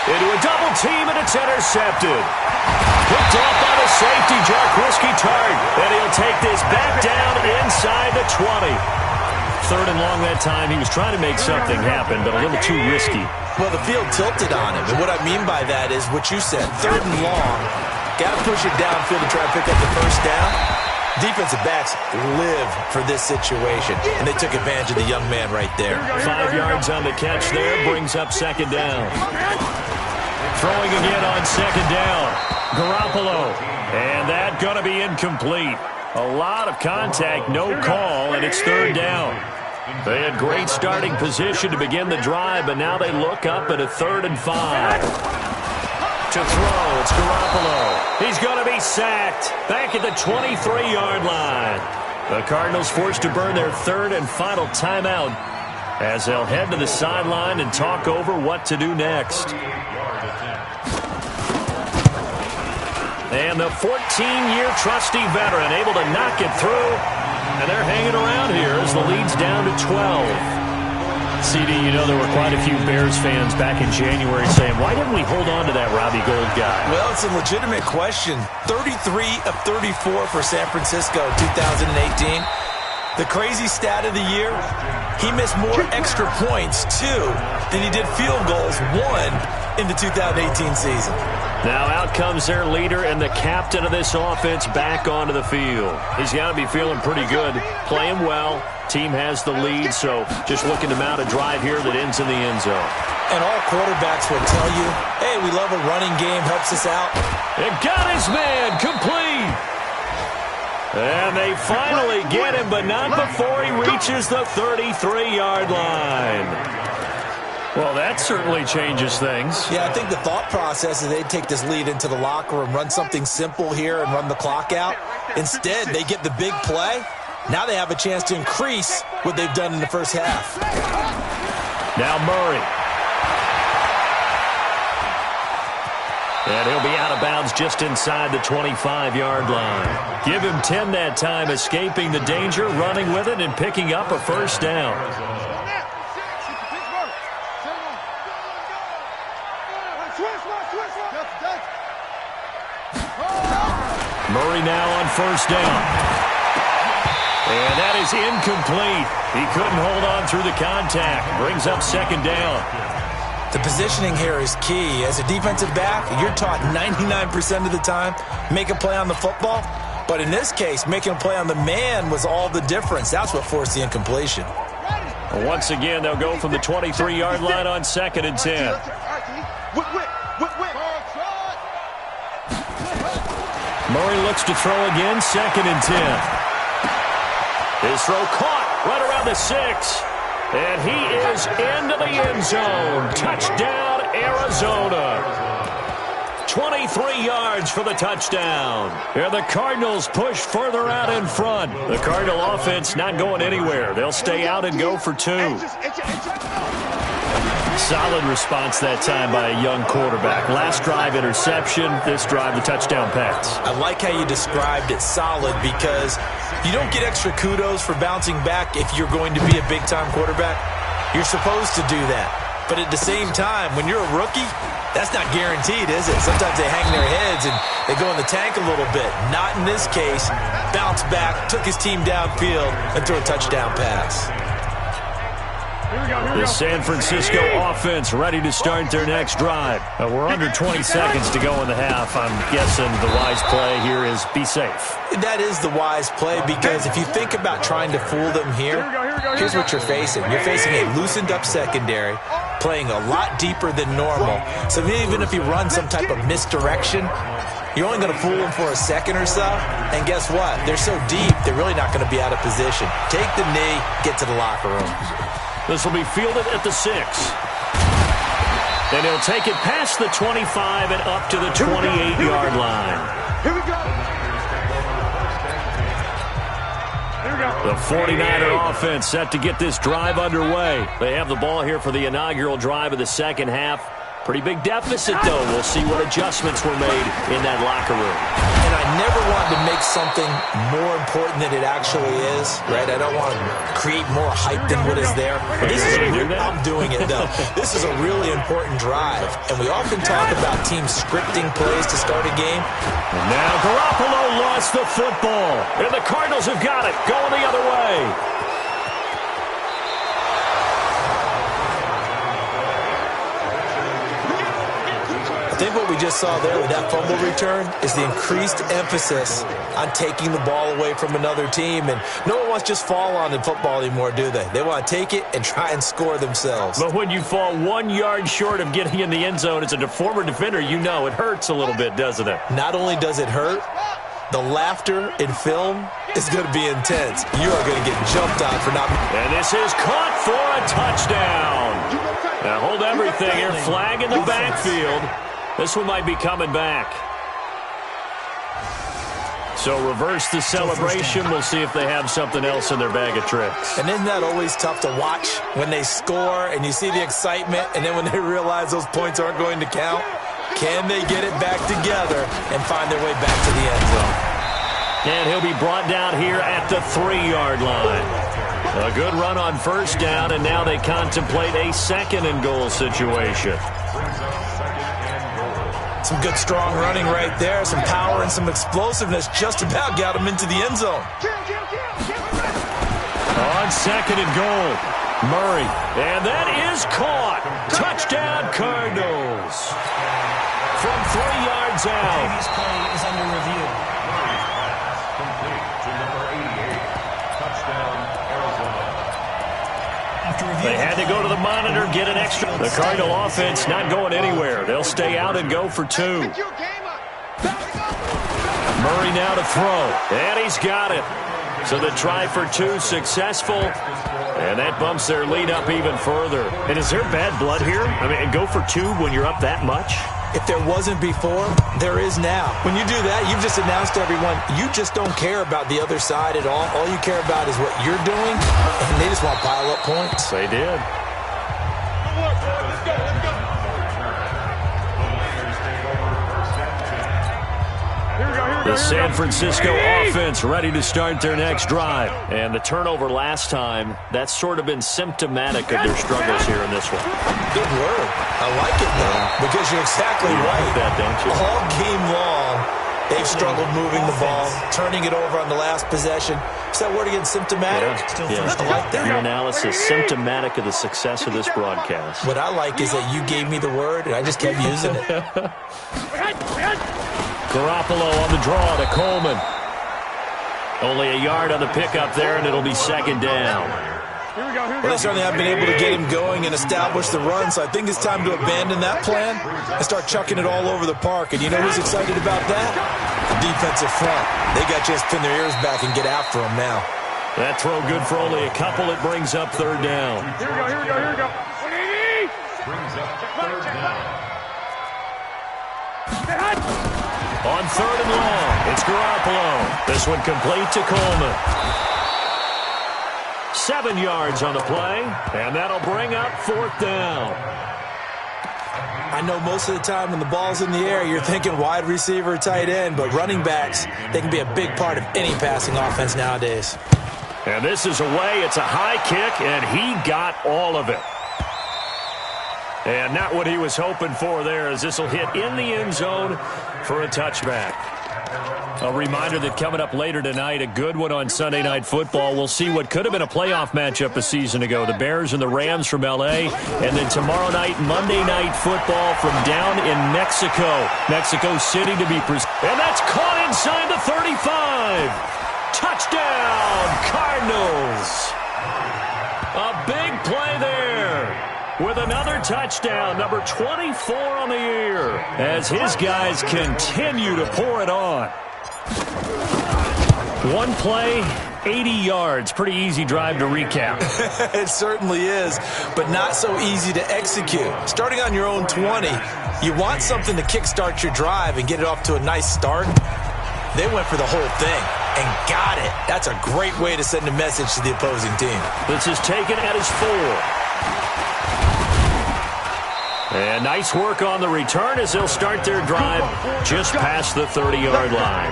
Into a double team, and it's intercepted. Picked off by the safety, Jarquiski Tartt. And he'll take this back down inside the 20. 3rd and long that time. He was trying to make something happen, but a little too risky. Well, the field tilted on him. And what I mean by that is what you said. 3rd and long. Got to push it downfield to try to pick up the first down. Defensive backs live for this situation, and they took advantage of the young man right there. 5 yards on the catch there, brings up 2nd down. Throwing again on 2nd down. Garoppolo. And that going to be incomplete. A lot of contact, no call, and it's 3rd down. They had great starting position to begin the drive, but now they look up at a 3rd and 5. To throw, it's Garoppolo. He's going to be sacked back at the 23-yard line. The Cardinals forced to burn their 3rd and final timeout as they'll head to the sideline and talk over what to do next. And the 14-year trusty veteran able to knock it through. And they're hanging around here as the lead's down to 12. CD, you know there were quite a few Bears fans back in January saying, why didn't we hold on to that Robbie Gould guy? Well, it's a legitimate question. 33 of 34 for San Francisco 2018. The crazy stat of the year, he missed more extra points, 2, than he did field goals, 1, in the 2018 season. Now out comes their leader and the captain of this offense back onto the field. He's got to be feeling pretty good, playing well. Team has the lead, so just looking to mount a drive here that ends in the end zone. And all quarterbacks will tell you, hey, we love a running game, helps us out. And got his man, complete. And they finally get him, but not before he reaches the 33-yard line. Well, that certainly changes things. Yeah, I think the thought process is they'd take this lead into the locker room, run something simple here and run the clock out. Instead, they get the big play. Now they have a chance to increase what they've done in the first half. Now Murray. And he'll be out of bounds just inside the 25-yard line. Give him 10 that time, escaping the danger, running with it, and picking up a first down. Murray now on first down. And that is incomplete. He couldn't hold on through the contact. Brings up 2nd down. The positioning here is key. As a defensive back, you're taught 99% of the time, make a play on the football. But in this case, making a play on the man was all the difference. That's what forced the incompletion. Once again, they'll go from the 23-yard line on 2nd and 10. Murray looks to throw again, 2nd and 10. His throw caught right around the 6. And he is into the end zone. Touchdown, Arizona. 23 yards for the touchdown. Here the Cardinals push further out in front. The Cardinal offense not going anywhere. They'll stay out and go for 2. Solid response that time by a young quarterback. Last drive, interception. This drive, the touchdown pass. I like how you described it, solid, because you don't get extra kudos for bouncing back if you're going to be a big-time quarterback. You're supposed to do that. But at the same time, when you're a rookie, that's not guaranteed, is it? Sometimes they hang their heads and they go in the tank a little bit. Not in this case. Bounced back, took his team downfield, and threw a touchdown pass. The San Francisco offense ready to start their next drive. We're under 20 seconds to go in the half. I'm guessing the wise play here is be safe. That is the wise play, because if you think about trying to fool them here, here's what you're facing. You're facing a loosened up secondary, playing a lot deeper than normal. So even if you run some type of misdirection, you're only going to fool them for a second or so. And guess what? They're so deep, they're really not going to be out of position. Take the knee, get to the locker room. This will be fielded at the 6. Then he'll take it past the 25 and up to the 28-yard line. Here we go. The 49er offense set to get this drive underway. They have the ball here for the inaugural drive of the second half. Pretty big deficit, though. We'll see what adjustments were made in that locker room. And I never want to make something more important than it actually is, right? I don't want to create more hype than what is there. I'm doing it, though. This is a really important drive. And we often talk about teams scripting plays to start a game. And now Garoppolo lost the football. And the Cardinals have got it, going the other way. I think what we just saw there with that fumble return is the increased emphasis on taking the ball away from another team. And no one wants to just fall on in football anymore, do they? They want to take it and try and score themselves. But when you fall 1 yard short of getting in the end zone as a former defender, you know it hurts a little bit, doesn't it? Not only does it hurt, the laughter in film is going to be intense. You are going to get jumped on for not... And this is caught for a touchdown. Now hold everything here. Flag in the backfield. This one might be coming back. So reverse the celebration. We'll see if they have something else in their bag of tricks. And isn't that always tough to watch when they score and you see the excitement, and then when they realize those points aren't going to count? Can they get it back together and find their way back to the end zone? And he'll be brought down here at the 3-yard line. A good run on first down, and now they contemplate a 2nd and goal situation. Some good, strong running right there. Some power and some explosiveness just about got him into the end zone. On 2nd and goal, Murray. And that is caught. Touchdown, Cardinals. From 3 yards out. This play is under review. They had to go to the monitor, get an extra. The Cardinal offense not going anywhere. They'll stay out and go for 2. Murray now to throw, and he's got it. So the try for 2 successful, and that bumps their lead up even further. And is there bad blood here? I mean, go for 2 when you're up that much? If there wasn't before, there is now. When you do that, you've just announced to everyone, you just don't care about the other side at all. All you care about is what you're doing, and they just want to pile up points. They did. The San Francisco offense ready to start their next drive. And the turnover last time, that's sort of been symptomatic of their struggles here in this one. Good word. I like it, though, because you're exactly right. Like that, don't you? All game long, They've struggled moving the ball, turning it over on the last possession. Is that word again, symptomatic? Yeah. I like that. Your analysis, symptomatic of the success of this broadcast. What I like is that you gave me the word, and I just kept using it. Garoppolo on the draw to Coleman. Only a yard on the pickup there, and it'll be second down. Well, they certainly have been able to get him going and establish the run, so I think it's time to abandon that plan and start chucking it all over the park. And you know who's excited about that? The defensive front. They got a chance to pin their ears back and get after him now. That throw good for only a couple. It brings up third down. Here we go. Brings up third down. On third and long, it's Garoppolo. This one complete to Coleman. 7 yards on the play, and that'll bring up fourth down. I know most of the time when the ball's in the air, you're thinking wide receiver, tight end, but running backs, they can be a big part of any passing offense nowadays. And this is away. It's a high kick, and he got all of it. And not what he was hoping for there, as this will hit in the end zone for a touchback. A reminder that coming up later tonight, a good one on Sunday Night Football. We'll see what could have been a playoff matchup a season ago. The Bears and the Rams from L.A. And then tomorrow night, Monday Night Football from down in Mexico. Mexico City to be presented. And that's caught inside the 35. Touchdown, Cardinals. A big play there. With another touchdown, number 24 on the year, as his guys continue to pour it on. One play, 80 yards. Pretty easy drive to recap. It certainly is, but not so easy to execute. Starting on your own 20, you want something to kickstart your drive and get it off to a nice start. They went for the whole thing and got it. That's a great way to send a message to the opposing team. This is taken at his 4. And nice work on the return as they'll start their drive just past the 30-yard line.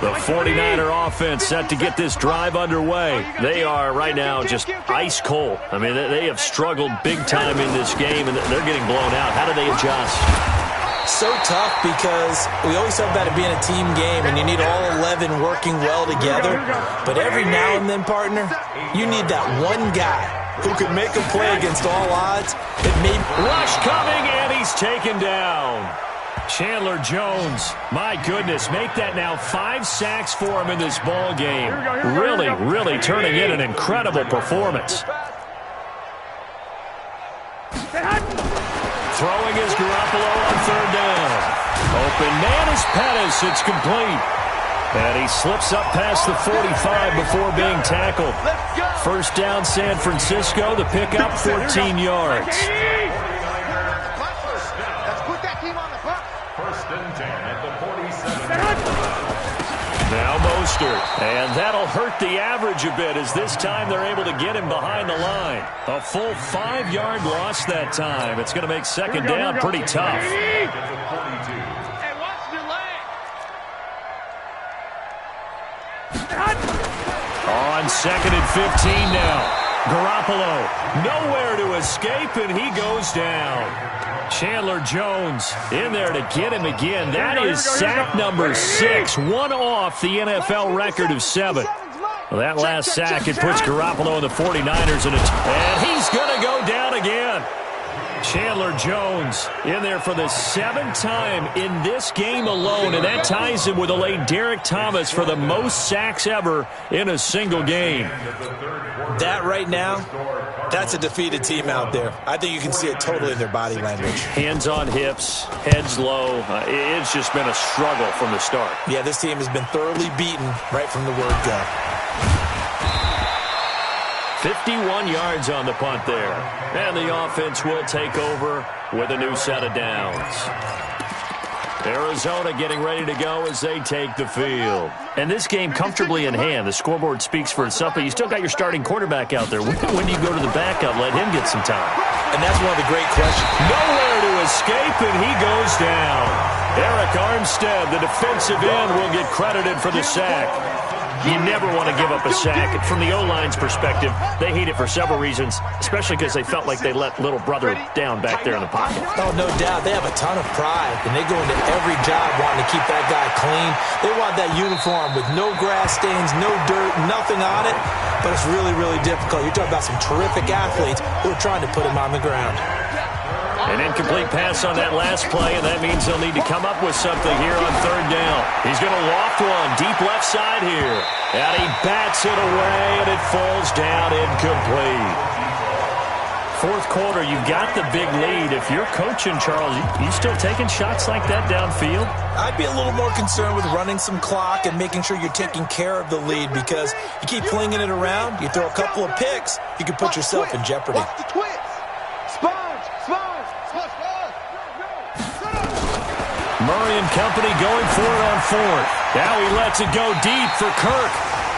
The 49er offense set to get this drive underway. They are right now just ice cold. I mean, they have struggled big time in this game, and they're getting blown out. How do they adjust? So tough because we always talk about it being a team game, and you need all 11 working well together. But every now and then, partner, you need that one guy who can make a play against all odds. Rush coming, and he's taken down. Chandler Jones, my goodness, make that now 5 sacks for him in this ball game. Really turning in an incredible performance. Throwing is Garoppolo on third down. Open man is Pettis. It's complete. And he slips up past the 45 before being tackled. First down, San Francisco. The pickup, 14 yards. Let's put that team on the puck. First and 10 at the 47. Now Mostert. And that'll hurt the average a bit as this time they're able to get him behind the line. A full 5-yard loss that time. It's going to make second down pretty tough. On second and 15 now. Garoppolo, nowhere to escape, and he goes down. Chandler Jones in there to get him again. That is sack number 6, one off the NFL record of 7. Well, that last sack, it puts Garoppolo and the 49ers in and he's going to go down again. Chandler Jones in there for the 7th time in this game alone, and that ties him with the late Derek Thomas for the most sacks ever in a single game. That right now, that's a defeated team out there. I think you can see it totally in their body language. Hands on hips, heads low. It's just been a struggle from the start. Yeah, this team has been thoroughly beaten right from the word go. 51 yards on the punt there. And the offense will take over with a new set of downs. Arizona getting ready to go as they take the field. And this game comfortably in hand. The scoreboard speaks for itself, but you still got your starting quarterback out there. When do you go to the backup? Let him get some time. And that's one of the great questions. Nowhere to escape, and he goes down. Eric Armstead, the defensive end, will get credited for the sack. You never want to give up a sack. From the O-line's perspective, they hate it for several reasons, especially because they felt like they let little brother down back there in the pocket. Oh, no doubt. They have a ton of pride, and they go into every job wanting to keep that guy clean. They want that uniform with no grass stains, no dirt, nothing on it, but it's really, really difficult. You're talking about some terrific athletes who are trying to put him on the ground. An incomplete pass on that last play, and that means they'll need to come up with something here on third down. He's going to loft one deep left side here. And he bats it away, and it falls down incomplete. Fourth quarter, you've got the big lead. If you're coaching, Charles, you still taking shots like that downfield? I'd be a little more concerned with running some clock and making sure you're taking care of the lead, because you keep flinging it around, you throw a couple of picks, you can put yourself in jeopardy. Watch the twins. Sponge. Murray and company going for it on fourth. Now he lets it go deep for Kirk.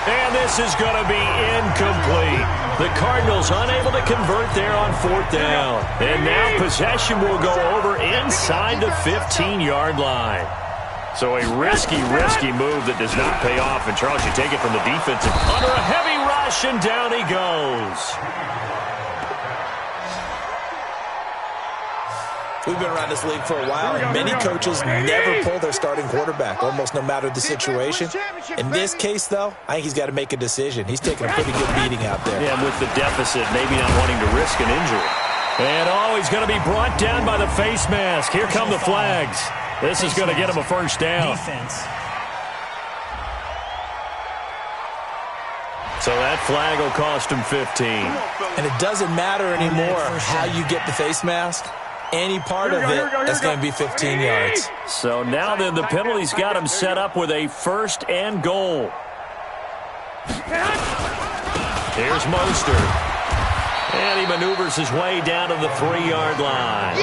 And this is going to be incomplete. The Cardinals unable to convert there on fourth down. And now possession will go over inside the 15-yard line. So a risky move that does not pay off. And Charles, you take it from the defensive under a heavy rush, and down he goes. We've been around this league for a while, and many coaches never pull their starting quarterback, almost no matter the situation. In this case, though, I think he's got to make a decision. He's taking a pretty good beating out there. Yeah, with the deficit, maybe not wanting to risk an injury. And, he's going to be brought down by the face mask. Here come the flags. This is going to get him a first down. So that flag will cost him 15. And it doesn't matter anymore how you get the face mask. Any part of it is going to be 15 yards. So now then, the penalty's got him set up with a first and goal. Here's Mostert. And he maneuvers his way down to the 3-yard line.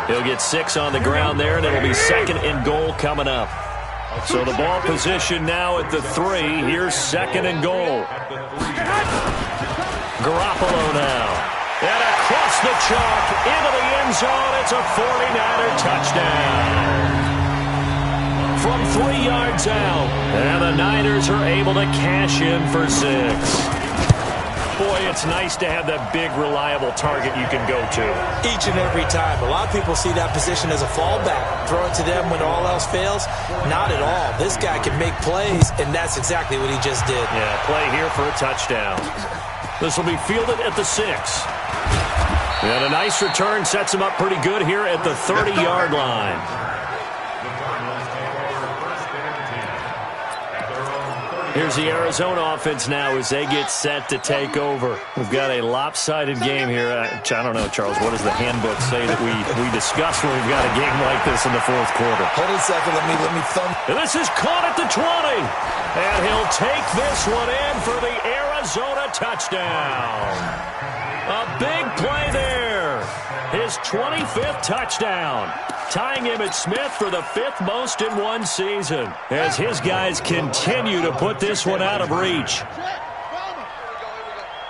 He'll get 6 on the ground there, and it'll be second and goal coming up. So the ball position now at the 3. Here's second and goal. Garoppolo now. And across the chalk, into the end zone, it's a 49er touchdown. From 3 yards out, and the Niners are able to cash in for 6. Boy, it's nice to have that big, reliable target you can go to. Each and every time. A lot of people see that position as a fallback. Throw it to them when all else fails. Not at all. This guy can make plays, and that's exactly what he just did. Yeah, play here for a touchdown. This will be fielded at the 6. And a nice return sets him up pretty good here at the 30-yard line. Here's the Arizona offense now as they get set to take over. We've got a lopsided game here. I don't know, Charles, what does the handbook say that we discuss when we've got a game like this in the fourth quarter? Hold on a second. Let me thumb. And this is caught at the 20. And he'll take this one in for the Arizona touchdown. A big play there. His 25th touchdown. Tying him at Smith for the 5th most in one season. As his guys continue to put this one out of reach.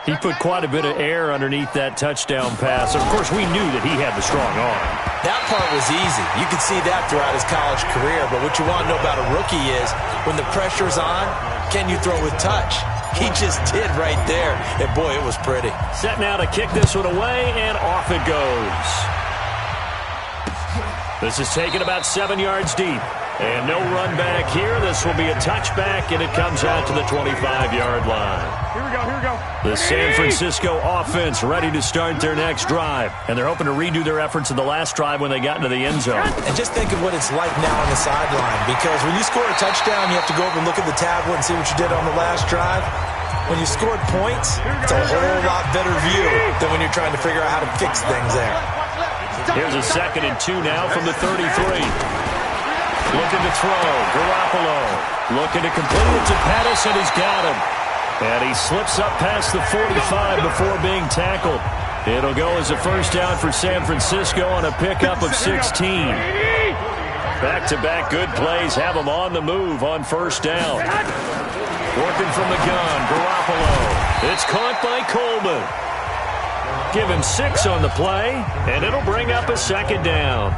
He put quite a bit of air underneath that touchdown pass. Of course, we knew that he had the strong arm. That part was easy. You could see that throughout his college career. But what you want to know about a rookie is when the pressure's on, can you throw with touch? He just did right there. And, boy, it was pretty. Set now to kick this one away, and off it goes. This is taken about 7 yards deep. And no run back here. This will be a touchback, and it comes out to the 25-yard line. Here we go. The San Francisco offense ready to start their next drive. And they're hoping to redo their efforts in the last drive when they got into the end zone. And just think of what it's like now on the sideline. Because when you score a touchdown, you have to go over and look at the tablet and see what you did on the last drive. When you scored points, it's a whole lot better view than when you're trying to figure out how to fix things there. Here's a 2nd and 2 now from the 33. Looking to throw. Garoppolo. Looking to complete it to Pettis, and he's got him. And he slips up past the 45 before being tackled. It'll go as a first down for San Francisco on a pickup of 16. Back-to-back good plays have him on the move on first down. Working from the gun, Garoppolo. It's caught by Coleman. Give him 6 on the play, and it'll bring up a 2nd down.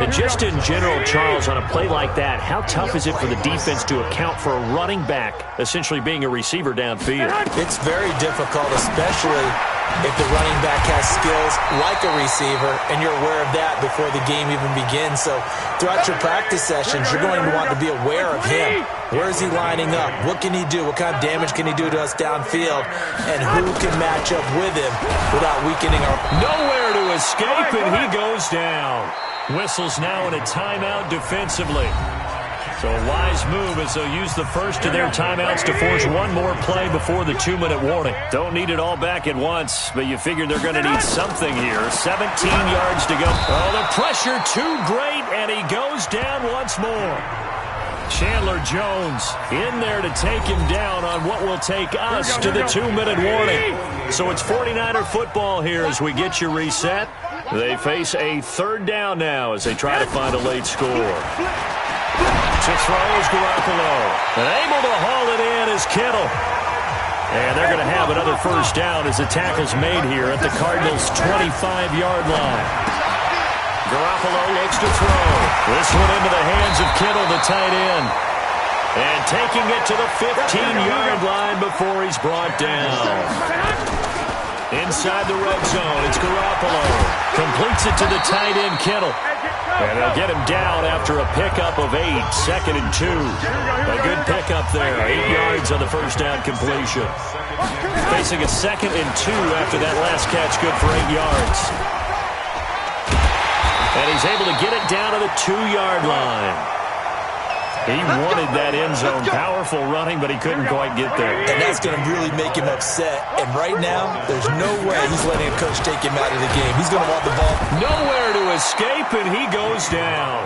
And just in general, Charles, on a play like that, how tough is it for the defense to account for a running back essentially being a receiver downfield? It's very difficult, especially if the running back has skills like a receiver, and you're aware of that before the game even begins. So throughout your practice sessions, you're going to want to be aware of him. Where is he lining up? What can he do? What kind of damage can he do to us downfield? And who can match up with him without weakening our... Nowhere to escape, and he goes down. Whistles now in a timeout defensively. So a wise move as they'll use the first of their timeouts to force one more play before the 2-minute warning. Don't need it all back at once, but you figure they're going to need something here. 17 yards to go. Oh, the pressure too great, and he goes down once more. Chandler Jones in there to take him down on what will take us to the 2-minute warning. So it's 49er football here as we get you reset. They face a third down now as they try to find a late score. To throw is Garoppolo. And able to haul it in is Kittle. And they're going to have another first down as the tackle's made here at the Cardinals' 25-yard line. Garoppolo looks to throw. This one into the hands of Kittle, the tight end. And taking it to the 15-yard line before he's brought down. Inside the red zone, it's Garoppolo. Completes it to the tight end, Kittle. And they'll get him down after a pickup of 8, 2nd and 2. A good pickup there, 8 yards on the first down completion. Facing a 2nd and 2 after that last catch, good for 8 yards. And he's able to get it down to the 2-yard line. He wanted that end zone. Powerful running, but he couldn't quite get there. And that's going to really make him upset. And right now, there's no way he's letting a coach take him out of the game. He's going to want the ball. Nowhere to escape, and he goes down.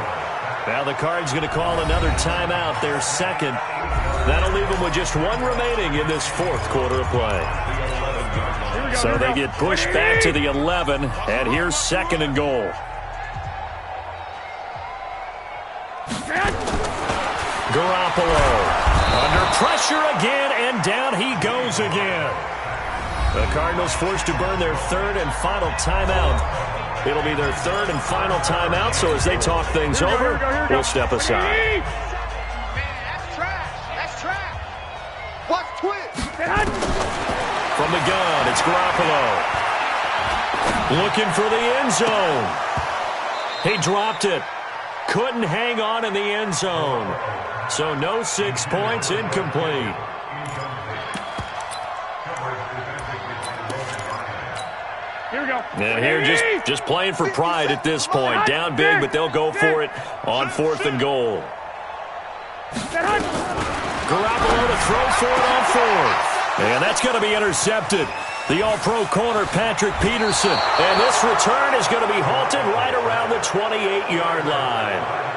Now the Cards going to call another timeout, their second. That'll leave them with just one remaining in this fourth quarter of play. So they get pushed back to the 11, and here's 2nd and goal. Garoppolo under pressure again, and down he goes again. The Cardinals forced to burn their third and final timeout. It'll be their third and final timeout, so as they talk things over, we'll step aside. Man, that's trash. That's trash. What's twist? From the gun, it's Garoppolo. Looking for the end zone. He dropped it. Couldn't hang on in the end zone. So no 6 points, incomplete. Here we go. And here just playing for pride at this point. Down big, but they'll go for it on 4th and goal. Garoppolo to throw for it on 4th. And that's going to be intercepted. The all-pro corner, Patrick Peterson. And this return is going to be halted right around the 28-yard line.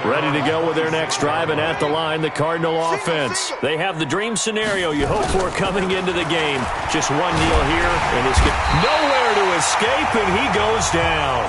Ready to go with their next drive, and at the line, the Cardinal offense. They have the dream scenario you hope for coming into the game. Just one kneel here, and it's nowhere to escape, and he goes down.